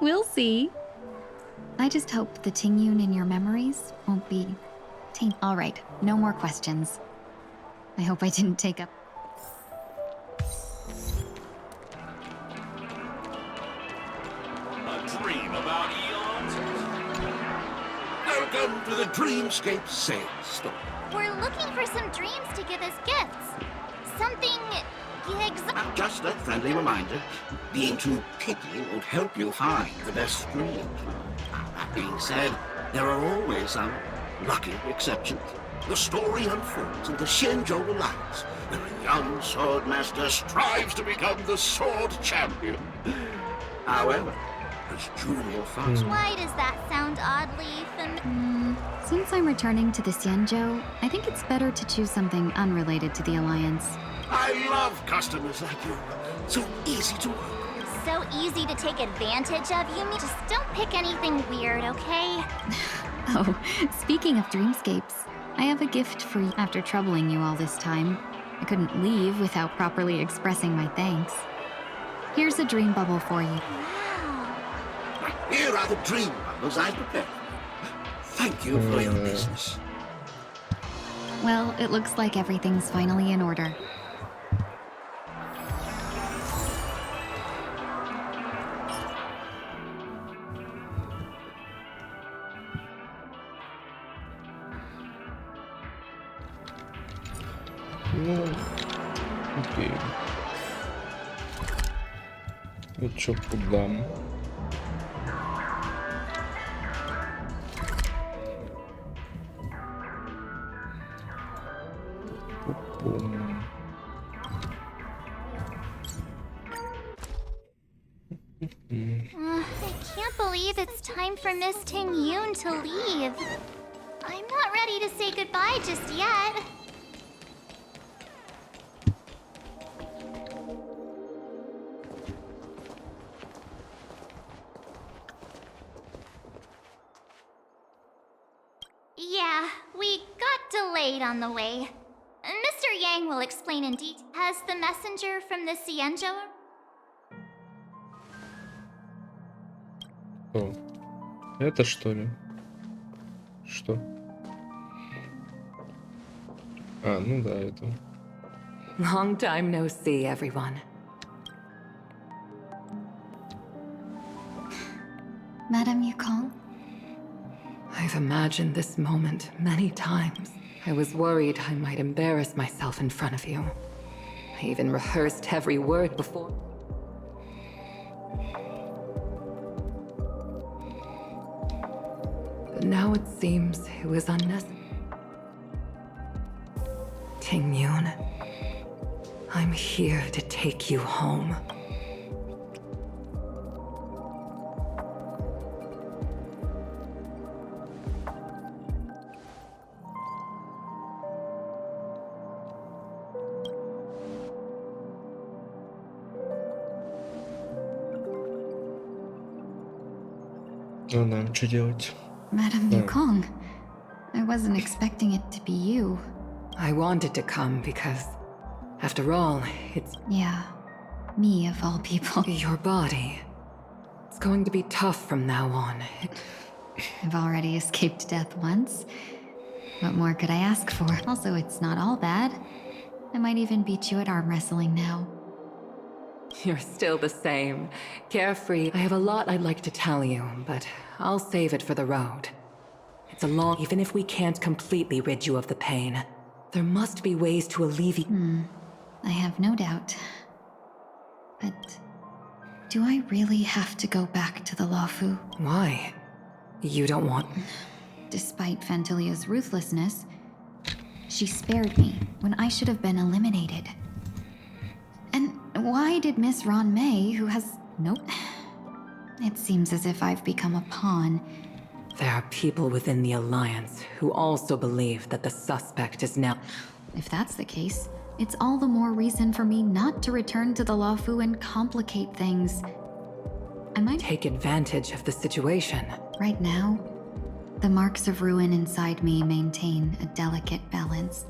We'll see. I just hope the Tingyun in your memories won't be All right, no more questions. I hope I didn't take up. A dream about eons? Welcome to the Dreamscape sales store. We're looking for some dreams to give as gifts. Something Just a friendly reminder, being too picky won't help you find the best dream. That being said, there are always some lucky exceptions. The story unfolds in the Xianzhou Alliance, where a young swordmaster strives to become the sword champion. However, as junior fox... Why does that sound oddly familiar? Since I'm returning to the Xianzhou, I think it's better to choose something unrelated to the Alliance. I love customers like you. So easy to work. So easy to take advantage of, you mean? Just don't pick anything weird, okay? Oh, speaking of dreamscapes, I have a gift for you. After troubling you all this time, I couldn't leave without properly expressing my thanks. Here's a dream bubble for you. Here are the dream bubbles I prepared. Thank you for your business. Well, it looks like everything's finally in order. Окей. Вот что подам. I can't believe it's time for Miss Ting Yoon to leave. I'm not ready to say goodbye just yet. Yeah, we got delayed on the way. Mr. Yang will explain in detail. Has the messenger from the Xianzhou? О, это что ли? Что? А, ну да, это. Long time no see, everyone. Madame Yukong? I've imagined this moment many times. I was worried I might embarrass myself in front of you. I even rehearsed every word before. But now it seems it was unnecessary. Ting Yoon, I'm here to take you home. Ну да, что делать? Madame Yukong, I wasn't expecting it to be you. I wanted to come because, after all, it's Yeah, me of all people. your body. It's going to be tough from now on. I've already escaped death once. What more could I ask for? Also, it's not all bad. I might even beat you at arm wrestling now. You're still the same. Carefree. I have a lot I'd like to tell you, but I'll save it for the road. It's a long... Even if we can't completely rid you of the pain, there must be ways to alleviate... I have no doubt. But do I really have to go back to the Luofu? Why? You don't want... Despite Fantilia's ruthlessness, she spared me when I should have been eliminated. And why did Miss Ron May, who has... Nope. It seems as if I've become a pawn. There are people within the Alliance who also believe that the suspect is now... If that's the case, it's all the more reason for me not to return to the Luofu and complicate things. I might take advantage of the situation. Right now, the marks of ruin inside me maintain a delicate balance.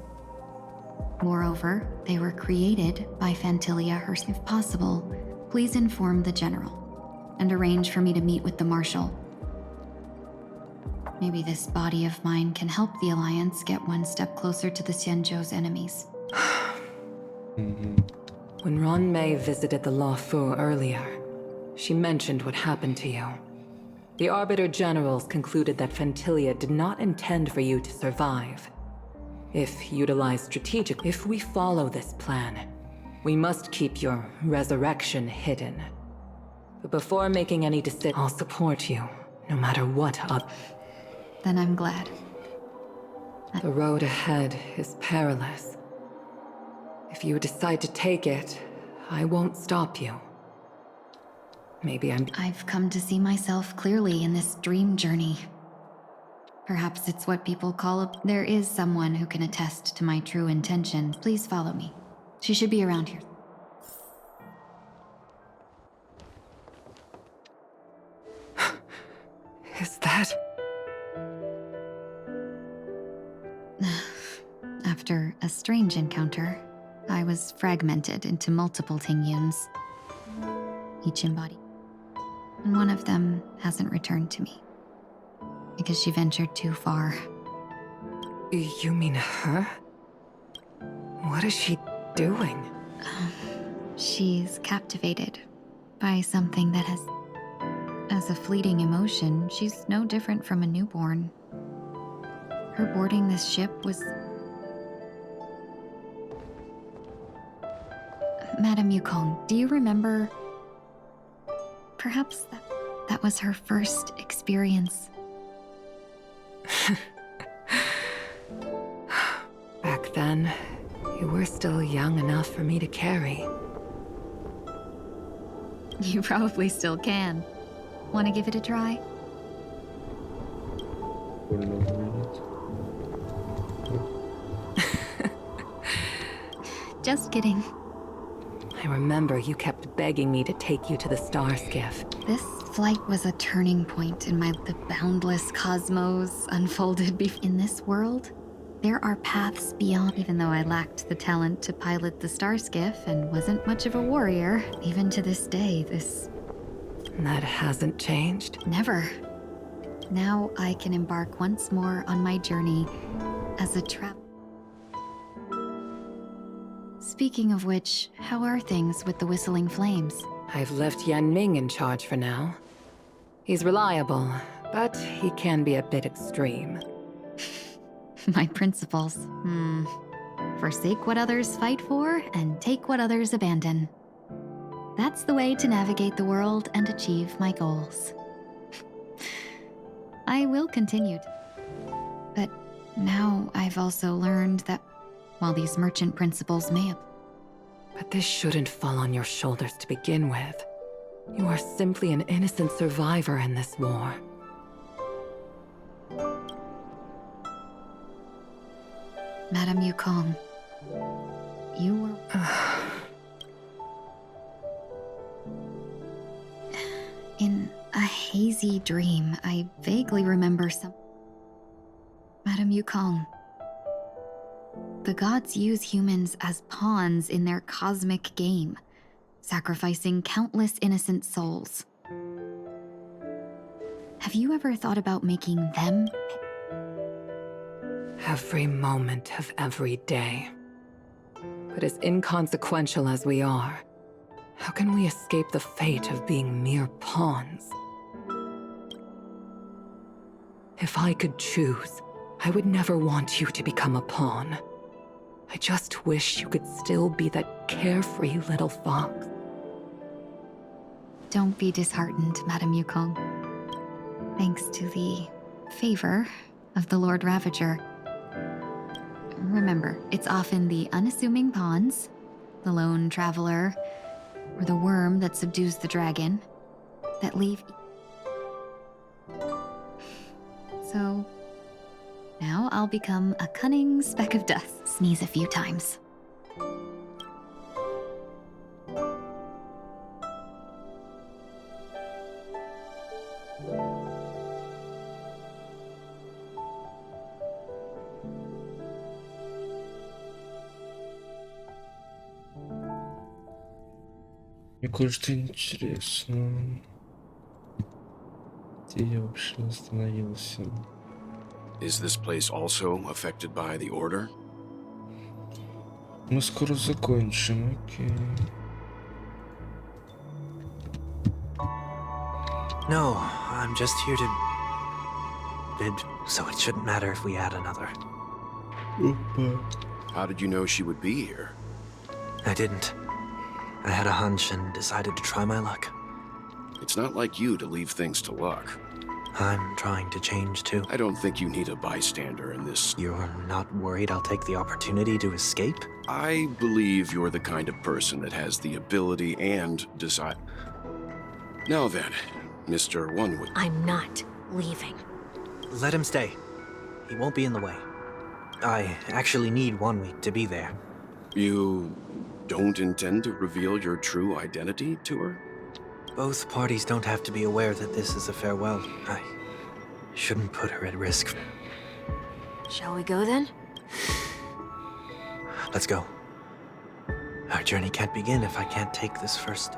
Moreover, they were created by Fantilia herself. If possible, please inform the General and arrange for me to meet with the Marshal. Maybe this body of mine can help the Alliance get one step closer to the Xianzhou's enemies. When Ron May visited the Luofu earlier, she mentioned what happened to you. The Arbiter Generals concluded that Fantilia did not intend for you to survive. If utilized strategically, if we follow this plan, we must keep your resurrection hidden. But before making any decision, I'll support you, no matter what up. Then I'm glad. The road ahead is perilous. If you decide to take it, I won't stop you. Maybe I've come to see myself clearly in this dream journey. Perhaps it's what people call a... There is someone who can attest to my true intentions. Please follow me. She should be around here. Is that... After a strange encounter, I was fragmented into multiple Tingyuns, each embodied. And one of them hasn't returned to me, because she ventured too far. You mean her? What is she doing? She's captivated by something that has... As a fleeting emotion, she's no different from a newborn. Her boarding this ship was... Madame Yukong, do you remember... Perhaps that was her first experience. Back then, you were still young enough for me to carry. You probably still can. Want to give it a try? Прикольно выглядит. Just kidding. I remember you kept begging me to take you to the star skiff. This flight was a turning point in the boundless cosmos unfolded in this world. There are paths beyond. Even though I lacked the talent to pilot the star skiff and wasn't much of a warrior, even to this day, That hasn't changed? Never. Now I can embark once more on my journey as a Speaking of which, how are things with the Whistling Flames? I've left Yan Ming in charge for now. He's reliable, but he can be a bit extreme. My principles. Forsake what others fight for, and take what others abandon. That's the way to navigate the world and achieve my goals. I will continue. But now I've also learned that while these merchant principles may have... But this shouldn't fall on your shoulders to begin with. You are simply an innocent survivor in this war. Madame Yukong, you were... In a hazy dream, I vaguely remember Madame Yukong. The gods use humans as pawns in their cosmic game, sacrificing countless innocent souls. Have you ever thought about making them? Every moment of every day. But as inconsequential as we are, how can we escape the fate of being mere pawns? If I could choose, I would never want you to become a pawn. I just wish you could still be that carefree little fox. Don't be disheartened, Madame Yukong. Thanks to the favor of the Lord Ravager. Remember, it's often the unassuming pawns, the lone traveler, or the worm that subdues the dragon, that leave... So, now I'll become a cunning speck of dust. Sneeze a few times. Мне кое-что интересно. Где я вообще остановился? Is this place also affected by the order? Мы скоро закончим, окей. No, I'm just here to bid, so it shouldn't matter if we add another. Опа. How did you know she would be here? I didn't. I had a hunch and decided to try my luck. It's not like you to leave things to luck. I'm trying to change too. I don't think you need a bystander in this. You're not worried I'll take the opportunity to escape? I believe you're the kind of person that has the ability and desire. Now then, Mr. Onewood. I'm not leaving. Let him stay. He won't be in the way. I actually need 1 week to be there. You don't intend to reveal your true identity to her? Both parties don't have to be aware that this is a farewell. I shouldn't put her at risk. Shall we go then? Let's go. Our journey can't begin if I can't take this first.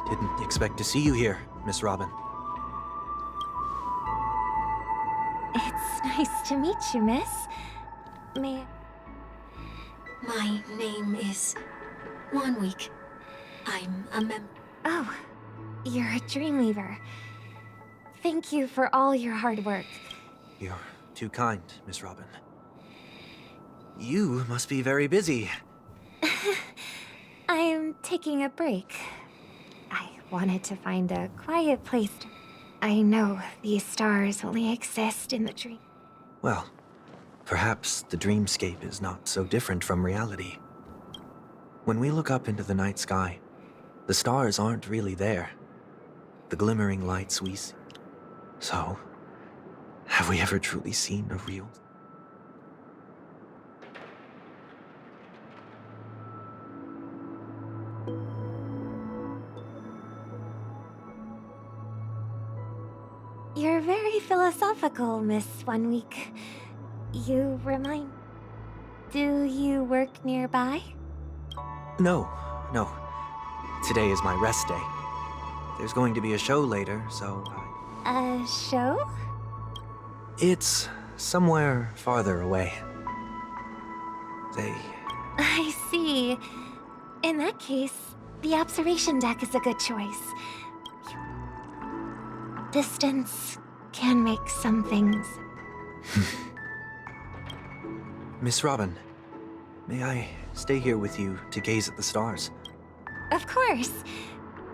Didn't expect to see you here, Miss Robin. It's nice to meet you, miss. My name is Week. I'm a member. Oh, you're a Dreamweaver. Thank you for all your hard work. You're too kind, Miss Robin. You must be very busy. I'm taking a break. I wanted to find a quiet place. I know these stars only exist in the dream. Well, perhaps the dreamscape is not so different from reality. When we look up into the night sky, the stars aren't really there. The glimmering lights we see. So, have we ever truly seen a real... You're very philosophical, Miss 1 Week. You remind... Do you work nearby? No. Today is my rest day. There's going to be a show later, so A show? It's somewhere farther away. I see. In that case, the observation deck is a good choice. Distance can make some things. Miss Robin, may I stay here with you to gaze at the stars? Of course.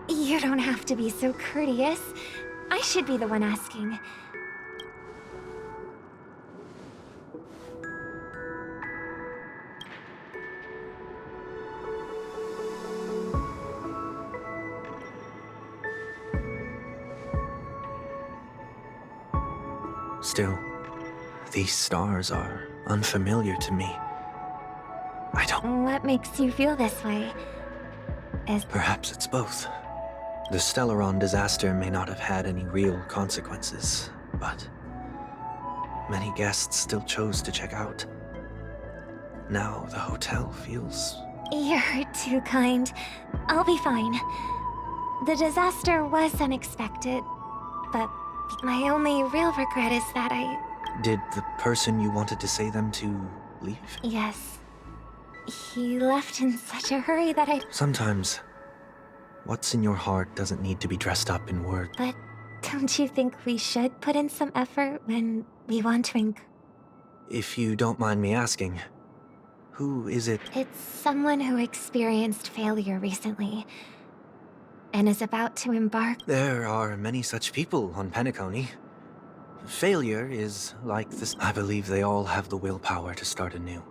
You don't have to be so courteous. I should be the one asking. Still, these stars are unfamiliar to me. I don't... What makes you feel this way? Perhaps it's both. The Stellaron disaster may not have had any real consequences, but many guests still chose to check out. Now the hotel feels... You're too kind. I'll be fine. The disaster was unexpected, but my only real regret is that Did the person you wanted to say them to leave? Yes. He left in such a hurry that Sometimes, what's in your heart doesn't need to be dressed up in words. But don't you think we should put in some effort when we want to If you don't mind me asking, who is it? It's someone who experienced failure recently, and is about to embark... There are many such people on Peniconii. Failure is like this. I believe they all have the willpower to start anew.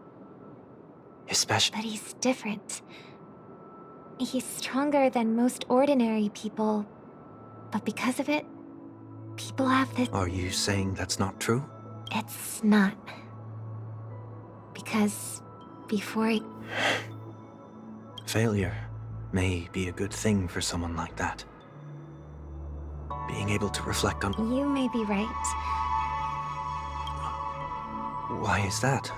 Especially... But he's different. He's stronger than most ordinary people, but because of it, people have this... Are you saying that's not true? It's not. Because before he... Failure may be a good thing for someone like that. Being able to reflect on... You may be right. Why is that?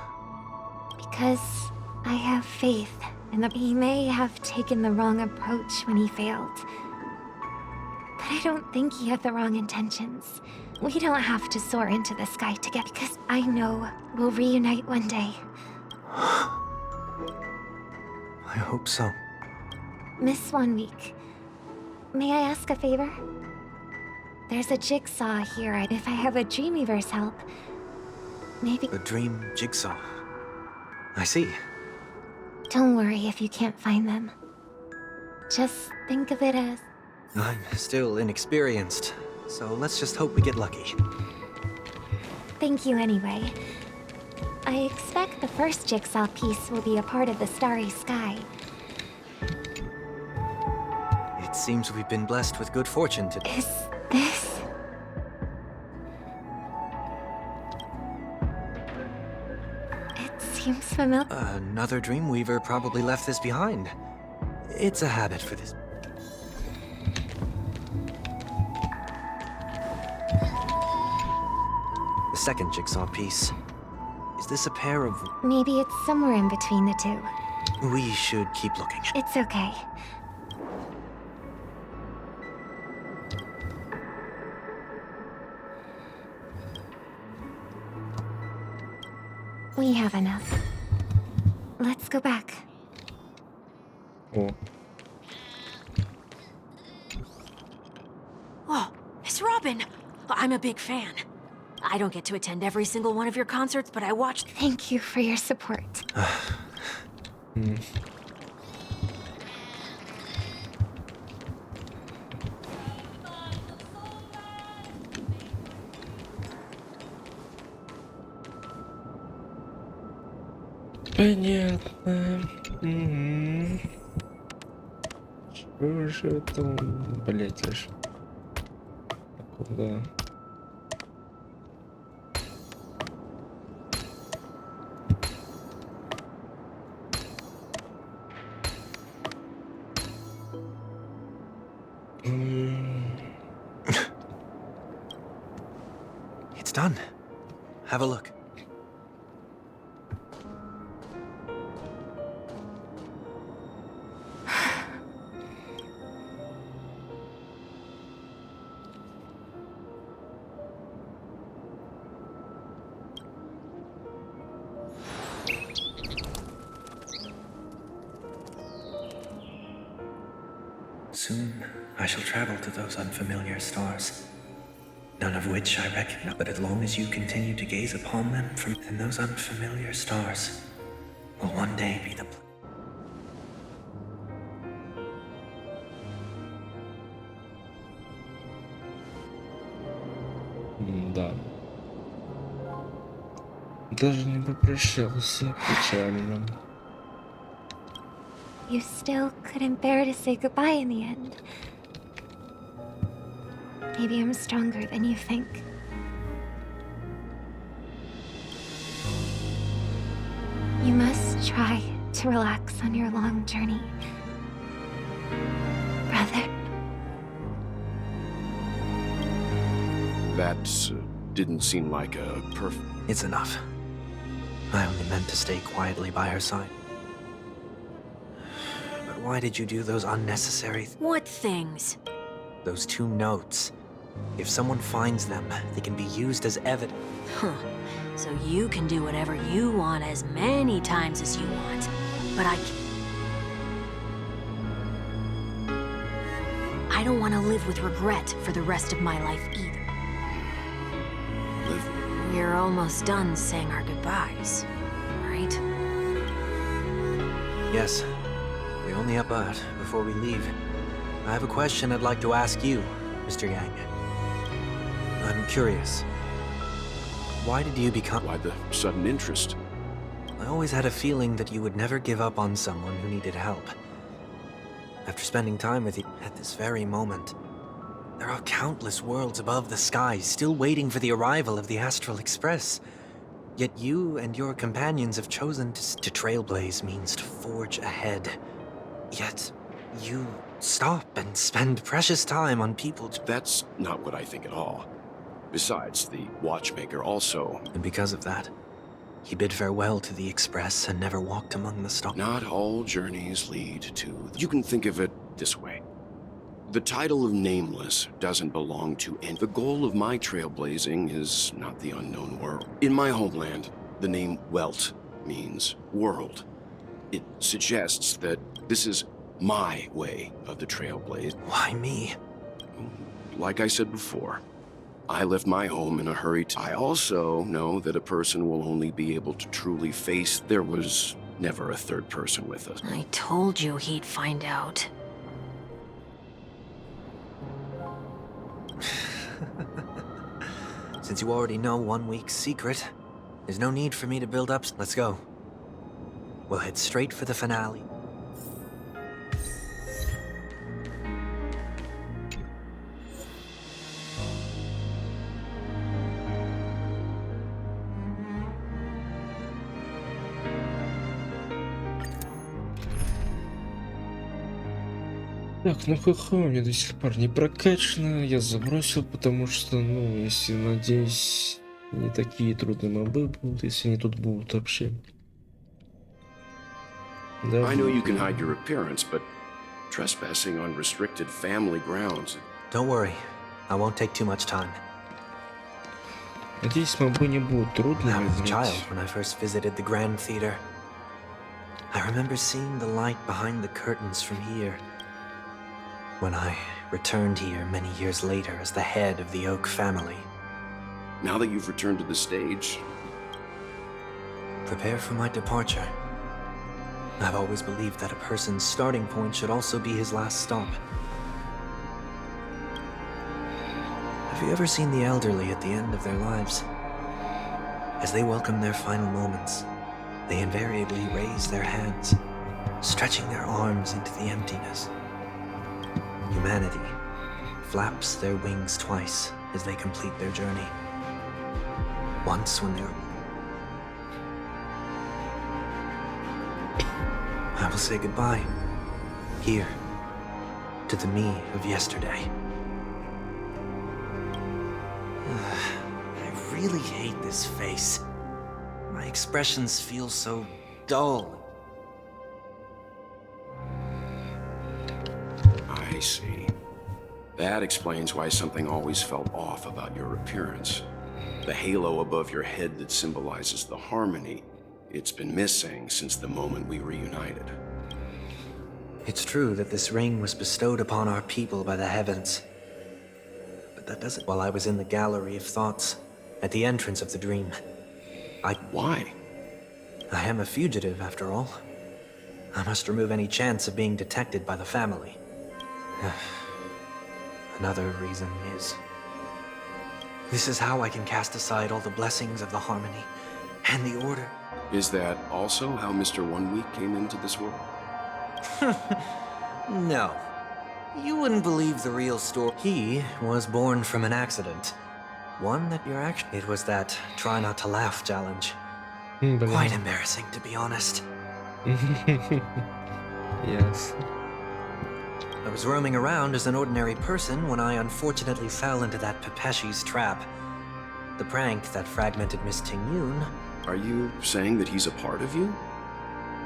Because I have faith in that he may have taken the wrong approach when he failed. But I don't think he had the wrong intentions. We don't have to soar into the sky together, because I know we'll reunite one day. I hope so. Miss 1 Week, may I ask a favor? There's a jigsaw here. If I have a Dreamweaver's help, maybe... A dream jigsaw. I see. Don't worry if you can't find them. Just think of it as... I'm still inexperienced, so let's just hope we get lucky. Thank you anyway. I expect the first jigsaw piece will be a part of the starry sky. It seems we've been blessed with good fortune today. Is this... It seems familiar. Another Dreamweaver probably left this behind. It's a habit for this. The second jigsaw piece. Is this a pair of... Maybe it's somewhere in between the two. We should keep looking. It's okay. We have enough. Let's go back. Oh, Miss Robin! I'm a big fan. I don't get to attend every single one of your concerts, but I watched... Thank you for your support. Понятно. Что же там, блять, лишь? Куда? It's done. Have a look. Soon, I shall travel to those unfamiliar stars, none of which I recognize. But as long as you continue to gaze upon them then those unfamiliar stars will one day be the Да. Даже не попрощался, печально. You still couldn't bear to say goodbye in the end. Maybe I'm stronger than you think. You must try to relax on your long journey, brother. That didn't seem like a perfect... It's enough. I only meant to stay quietly by her side. But why did you do those unnecessary... What things? Those 2 notes. If someone finds them, they can be used as evidence. Huh. So you can do whatever you want as many times as you want. But I don't want to live with regret for the rest of my life either. We're almost done saying our goodbyes, right? Yes. We only have a before we leave. I have a question I'd like to ask you, Mr. Yang. I'm curious. Why did you become... Why the sudden interest? I always had a feeling that you would never give up on someone who needed help. After spending time with you at this very moment, there are countless worlds above the skies still waiting for the arrival of the Astral Express. Yet you and your companions have chosen to trailblaze means to forge ahead. Yet you stop and spend precious time on people... That's not what I think at all. Besides, the watchmaker also... And because of that, he bid farewell to the Express and never walked among the stars. Not all journeys lead to... You can think of it this way. The title of Nameless doesn't belong to any... The goal of my trailblazing is not the unknown world. In my homeland, the name Welt means world. It suggests that this is my way of the trailblaze. Why me? Like I said before, I left my home in a hurry. I also know that a person will only be able to truly face... There was never a third person with us. I told you he'd find out. Since you already know 1 week's secret, there's no need for me to build up. Let's go. We'll head straight for the finale. Так, ну ха-ха, у меня до сих пор не прокачано, я забросил, потому что, ну, если, надеюсь, не такие трудные мобы будут, если они тут будут вообще. Да. I know you can hide your appearance, but trespassing on restricted family grounds... Don't worry, I won't take too much time. Надеюсь, мобы не будут трудными. I was a child when I first visited the Grand Theater. I remember seeing the light behind the curtains from here. When I returned here many years later as the head of the Oak family. Now that you've returned to the stage... Prepare for my departure. I've always believed that a person's starting point should also be his last stop. Have you ever seen the elderly at the end of their lives? As they welcome their final moments, they invariably raise their hands, stretching their arms into the emptiness. Humanity flaps their wings twice as they complete their journey. Once when they're... I will say goodbye, here, to the me of yesterday. I really hate this face. My expressions feel so dull. I see. That explains why something always felt off about your appearance. The halo above your head that symbolizes the harmony, it's been missing since the moment we reunited. It's true that this ring was bestowed upon our people by the heavens. But that doesn't... While I was in the gallery of thoughts, at the entrance of the dream, Why? I am a fugitive, after all. I must remove any chance of being detected by the family. Another reason is... this is how I can cast aside all the blessings of the harmony and the order. Is that also how Mr. 1 Week came into this world? No. You wouldn't believe the real story. He was born from an accident. One that you're actually... It was that try not to laugh challenge. Quite embarrassing, to be honest. Yes. I was roaming around as an ordinary person when I unfortunately fell into that Pepeshi's trap. The prank that fragmented Miss Ting-Yun. Are you saying that he's a part of you?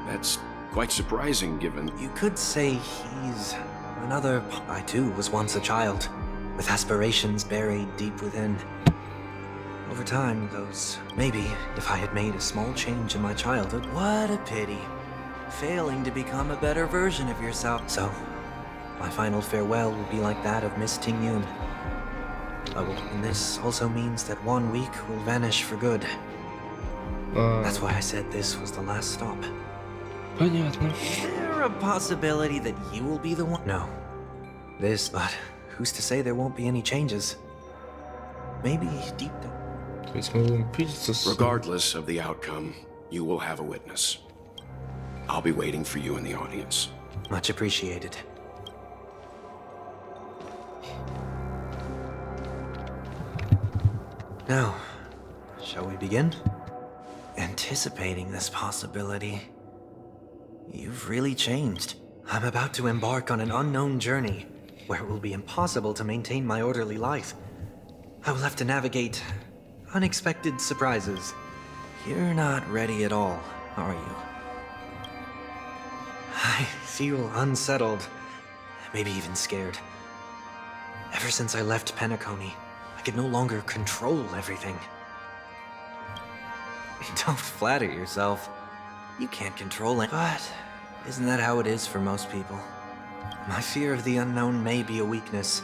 That's quite surprising, given... You could say he's another... I too was once a child, with aspirations buried deep within. Over time, those... Maybe if I had made a small change in my childhood... What a pity. Failing to become a better version of yourself. So, my final farewell will be like that of Miss Ting-Yun. And this also means that 1 week will vanish for good. That's why I said this was the last stop. Понятно. Is there a possibility that you will be the one? No. But who's to say there won't be any changes? Maybe deep down. То есть мы будем пиздиться с... Regardless of the outcome, you will have a witness. I'll be waiting for you in the audience. Much appreciated. Now, shall we begin? Anticipating this possibility, you've really changed. I'm about to embark on an unknown journey, where it will be impossible to maintain my orderly life. I will have to navigate unexpected surprises. You're not ready at all, are you? I feel unsettled, maybe even scared. Ever since I left Peniconio, I could no longer control everything. Don't flatter yourself. You can't control it. But isn't that how it is for most people? My fear of the unknown may be a weakness,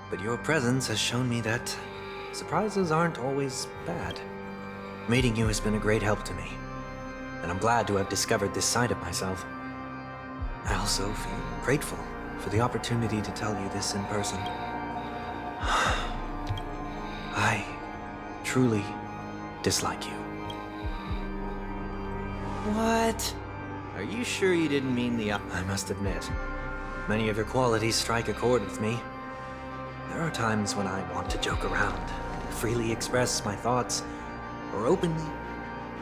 but your presence has shown me that surprises aren't always bad. Meeting you has been a great help to me, and I'm glad to have discovered this side of myself. I also feel grateful for the opportunity to tell you this in person. I truly dislike you. What? Are you sure you didn't mean the... I must admit, many of your qualities strike a chord with me. There are times when I want to joke around, freely express my thoughts, or openly,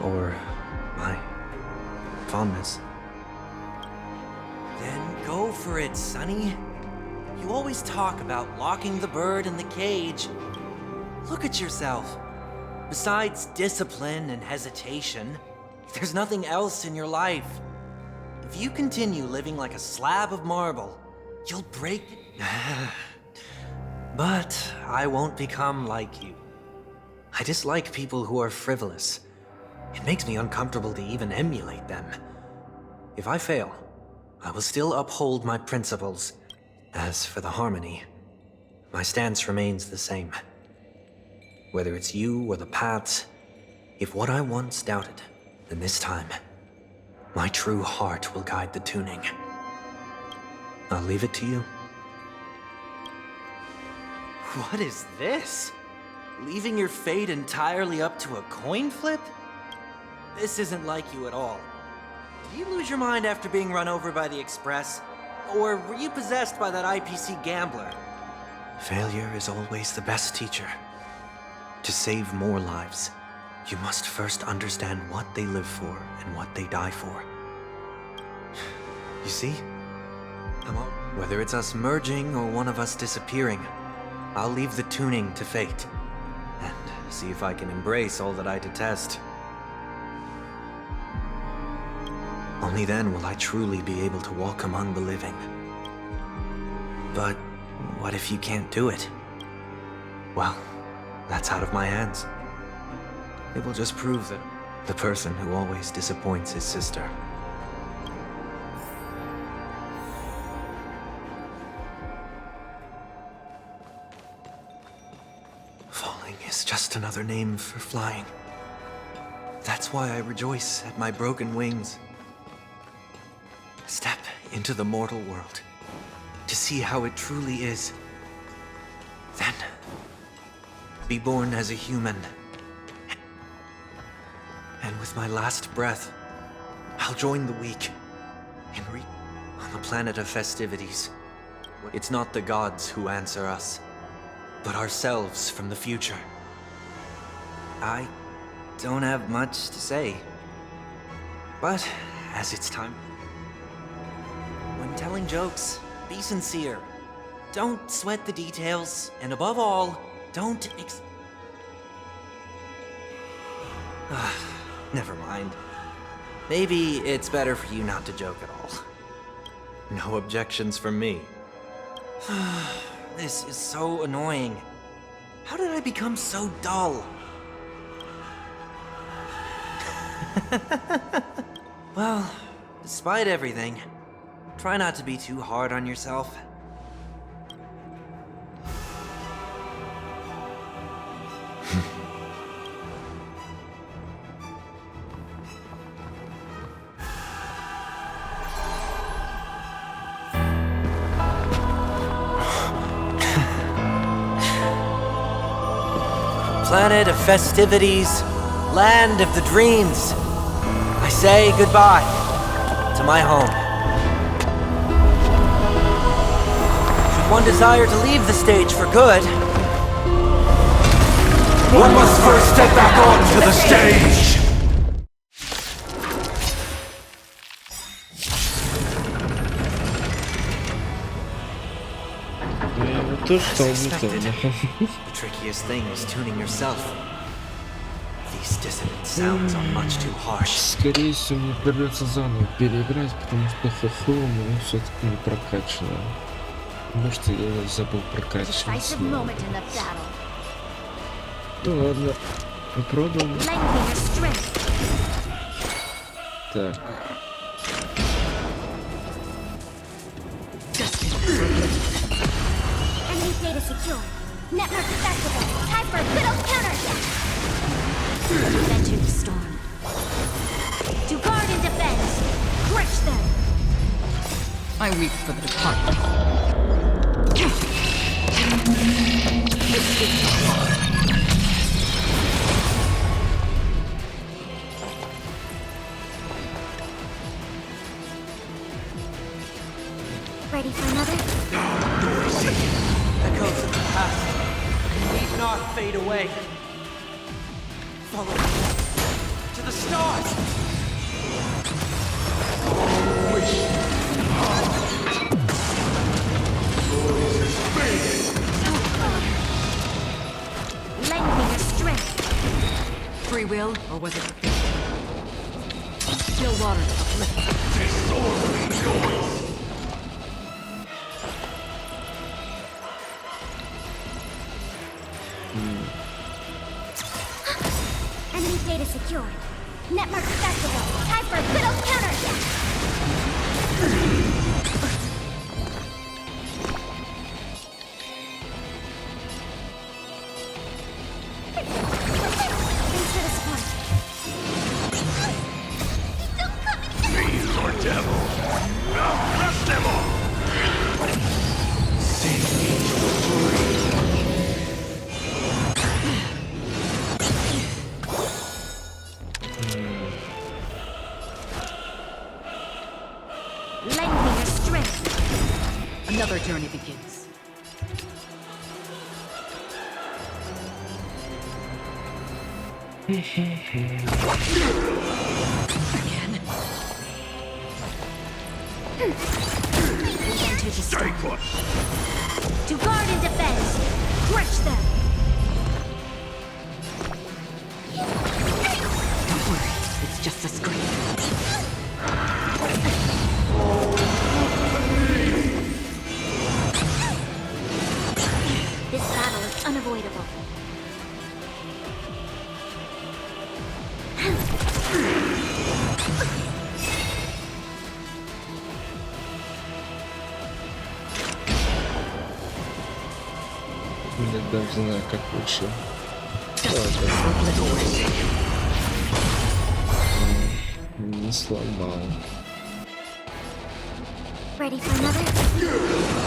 or my fondness. Then go for it, Sonny. You always talk about locking the bird in the cage. Look at yourself. Besides discipline and hesitation, there's nothing else in your life. If you continue living like a slab of marble, you'll break... But I won't become like you. I dislike people who are frivolous. It makes me uncomfortable to even emulate them. If I fail, I will still uphold my principles. As for the harmony, my stance remains the same. Whether it's you or the paths, if what I once doubted, then this time, my true heart will guide the tuning. I'll leave it to you. What is this? Leaving your fate entirely up to a coin flip? This isn't like you at all. Did you lose your mind after being run over by the Express? Or were you possessed by that IPC gambler? Failure is always the best teacher. To save more lives, you must first understand what they live for and what they die for. You see? Whether it's us merging or one of us disappearing, I'll leave the tuning to fate. And see if I can embrace all that I detest. Only then will I truly be able to walk among the living. But what if you can't do it? Well, that's out of my hands. It will just prove that the person who always disappoints his sister. Falling is just another name for flying. That's why I rejoice at my broken wings. Step into the mortal world to see how it truly is. Then, be born as a human. And with my last breath, I'll join the weak on the planet of festivities. It's not the gods who answer us, but ourselves from the future. I don't have much to say, but as it's time, when telling jokes, be sincere. Don't sweat the details, and above all, don't never mind. Maybe it's better for you not to joke at all. No objections from me. This is so annoying. How did I become so dull? Well, despite everything, try not to be too hard on yourself. Planet of festivities, land of the dreams. I say goodbye to my home. Should one desire to leave the stage for good, one must first step back onto the stage! The trickiest thing is tuning yourself. These dissonant sounds are much too harsh. Скорее всего, мне придется заново переиграть, потому что хохо у меня все-таки не прокачано. Может, я забыл прокачивать. Ну ладно, попробуем. Так. Data secure. Network accessible. Time for a good old counterattack. Venture the storm. To guard and defend. Crush them. I weep for the departed. Ready for another? Echoes of the past need not fade away. Follow me to the stars. Lend me your strength. Free will, or was it still water to uplift? Enemy data secured. Network accessible. Time for a good old counterattack. Thanks for the support. These are devils. Now crush them all! Lend me your strength. Another journey begins. Again. Enter the storm. To guard and defend. Crush them. Don't worry, it's just a scream. This battle is unavoidable. Я даже знаю, как лучше. Не сломал. Ready for another?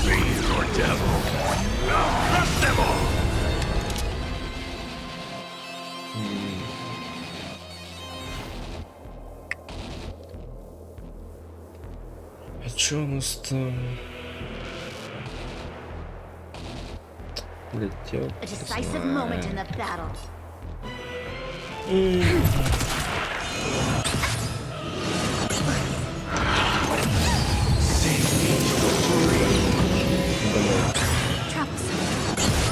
Fiend or devil. I'll crush them all! А чё у нас там? Летел. A decisive moment in the battle.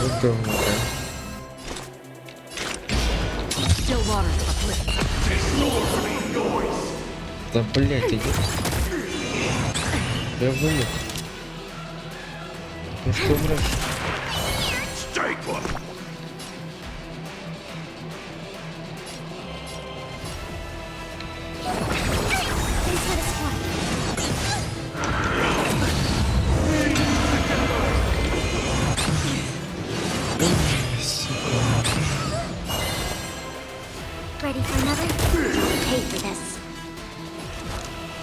Вот говно, Still water uplift. да? Да, блять, иди. Я вымок. Ну что, врешь? Stay put! Ready for another? Pay for this.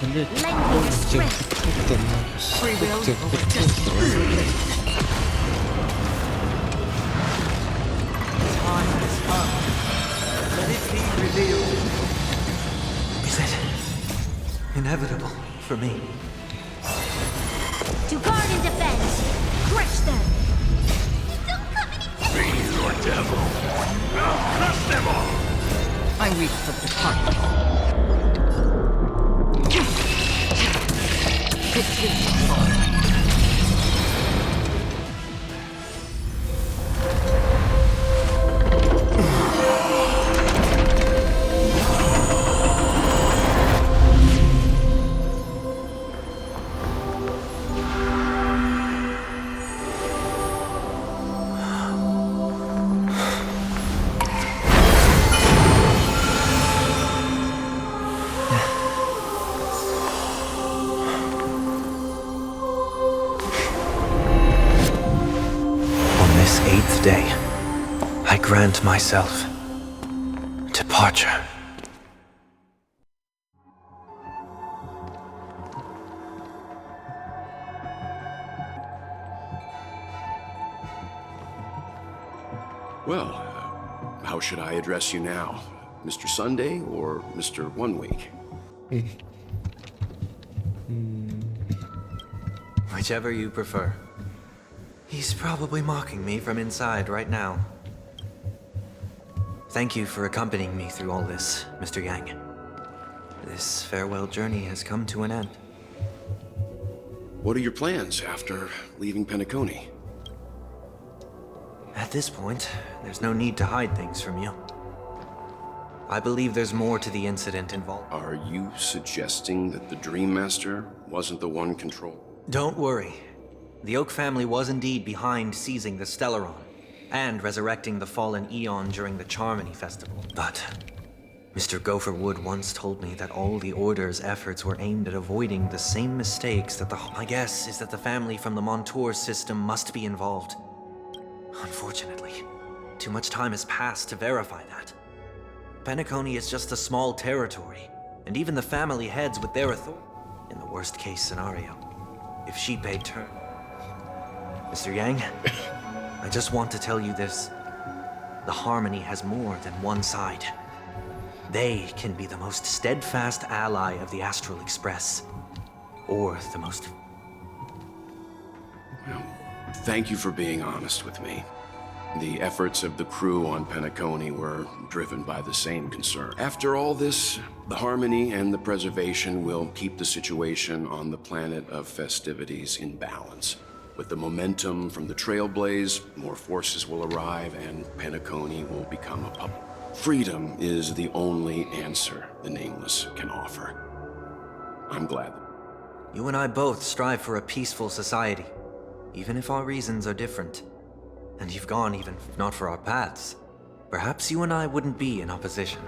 Блять, Lend me your strength. как-то Free will over Time has come. Let it be revealed. Is it inevitable for me? To guard and defend. Crush them. Fiend or devil. I'll crush them all! I reach for the target. Day, I grant myself departure. Well, how should I address you now? Mr. Sunday or Mr. 1 Week? Whichever you prefer. He's probably mocking me from inside right now. Thank you for accompanying me through all this, Mr. Yang. This farewell journey has come to an end. What are your plans after leaving Peniconia? At this point, there's no need to hide things from you. I believe there's more to the incident involved. Are you suggesting that the Dream Master wasn't the one controlling? Don't worry. The Oak family was indeed behind seizing the Stellaron and resurrecting the fallen Eon during the Charmony Festival. But Mr. Gopherwood once told me that all the Order's efforts were aimed at avoiding the same mistakes that my guess is that the family from the Montour system must be involved. Unfortunately, too much time has passed to verify that. Peniconia is just a small territory, and even the family heads with their authority. In the worst case scenario, if she paid turn. Mr. Yang, I just want to tell you this. The Harmony has more than one side. They can be the most steadfast ally of the Astral Express, or the most... Well, thank you for being honest with me. The efforts of the crew on Peniconia were driven by the same concern. After all this, the Harmony and the Preservation will keep the situation on the planet of festivities in balance. With the momentum from the Trailblaze, more forces will arrive and Peniconia will become a public. Freedom is the only answer the Nameless can offer. I'm glad. You and I both strive for a peaceful society, even if our reasons are different. And you've gone even if not for our paths. Perhaps you and I wouldn't be in opposition.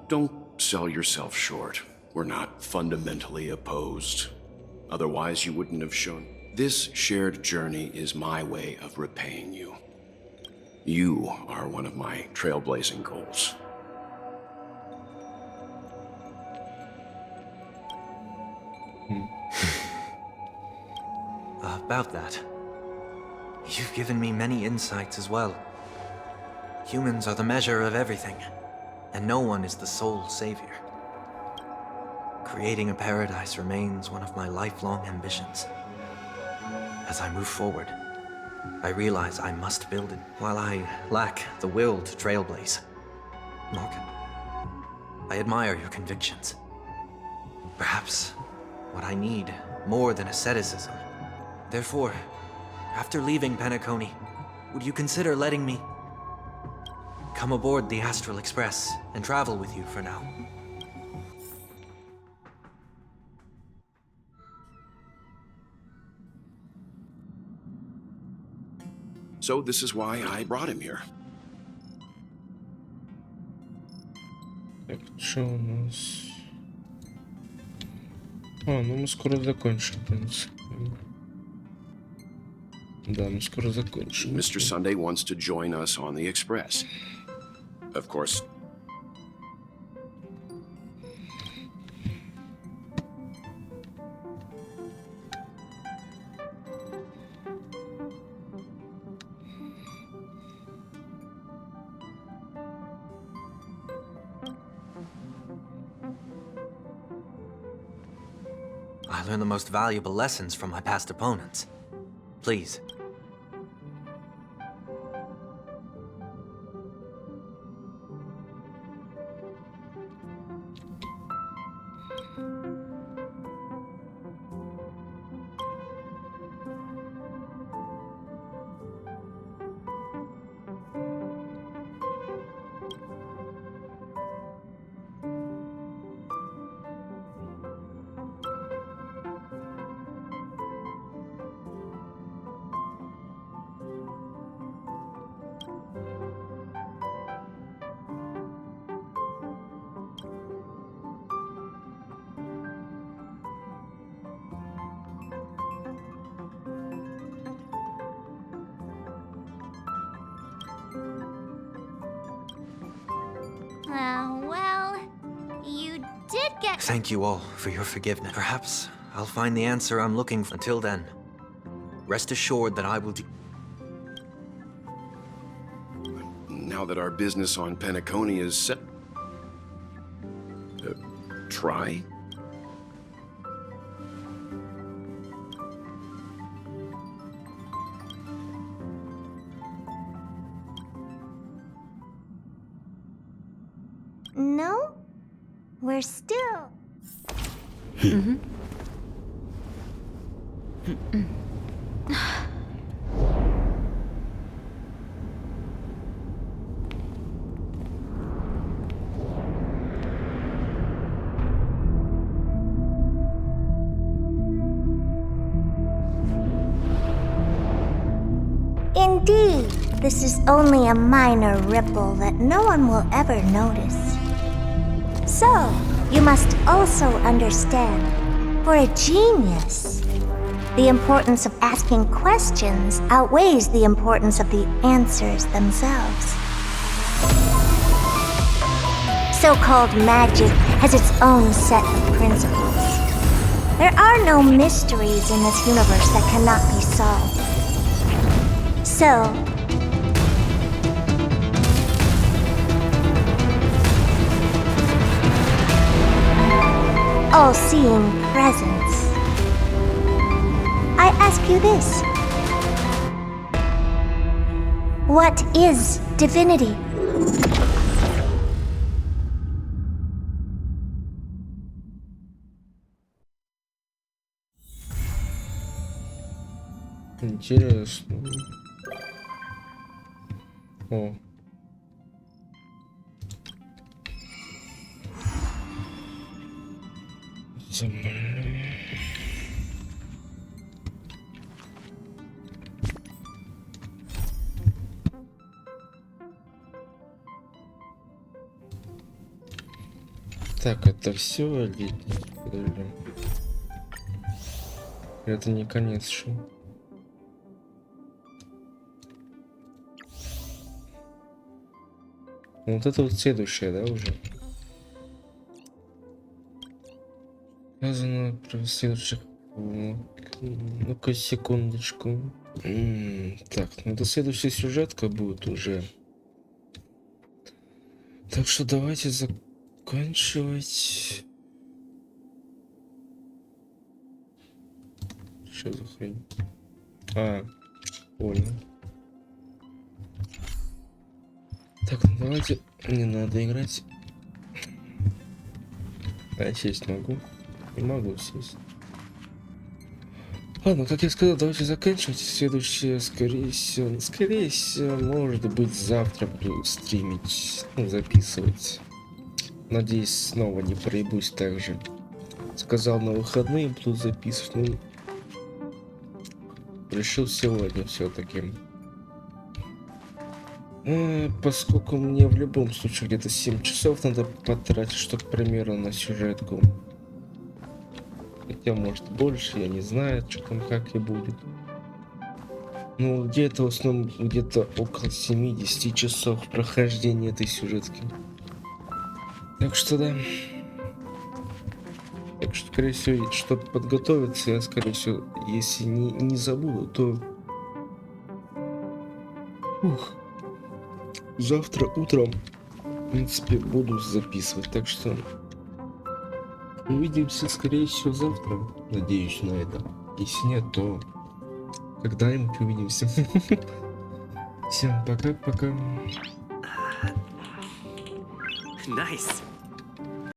Don't sell yourself short. We're not fundamentally opposed. Otherwise, you wouldn't have shown. This shared journey is my way of repaying you. You are one of my trailblazing goals. About that, you've given me many insights as well. Humans are the measure of everything, and no one is the sole savior. Creating a paradise remains one of my lifelong ambitions. As I move forward, I realize I must build it. While I lack the will to trailblaze, Morgan, I admire your convictions. Perhaps what I need more than asceticism. Therefore, after leaving Peniconia, would you consider letting me come aboard the Astral Express and travel with you for now? So this is why I brought him here. Так, что у нас? А, ну мы скоро закончим, в принципе. Да, мы скоро закончим. Mr. Sunday wants to join us on the Express. Of course. I learned the most valuable lessons from my past opponents. Please. Well, you did get... Thank you all for your forgiveness. Perhaps I'll find the answer I'm looking for. Until then, rest assured that I will do... Now that our business on Peniconia is set... try? No? We're still... Indeed, this is only a minor ripple that no one will ever notice. So, you must also understand, for a genius, the importance of asking questions outweighs the importance of the answers themselves. so-called magic has its own set of principles. There are no mysteries in this universe that cannot be solved. So, all-seeing presence, I ask you this. What is divinity? Интересно. О. Так, это все или подожди. Это не конец шоу. Вот это вот следующее, да, уже? Сказано про следующих... Ну-ка, секундочку. Так, ну это следующая сюжетка будет уже. Так что давайте заканчивать. Что за хрень? Понял. Так, ну давайте... Не надо играть. А сесть могу? Не могу сесть. Ладно, как я сказал, давайте заканчивать. Следующее, скорее всего, может быть, завтра буду стримить, ну, записывать. Надеюсь, снова не проебусь так же. Сказал, на выходные буду записывать, ну... Решил сегодня все-таки. Поскольку мне в любом случае где-то 7 часов надо потратить, что, к примеру, на сюжетку. Хотя, может, больше, я не знаю, что там, как и будет. Ну, где-то в основном, где-то около 70 часов прохождения этой сюжетки. Так что, да. Так что, скорее всего, чтобы подготовиться, я, скорее всего, если не забуду, то... Завтра утром, в принципе, буду записывать, так что увидимся, скорее всего, завтра. Надеюсь на это. Если нет, то когда-нибудь увидимся. Всем пока-пока. Nice.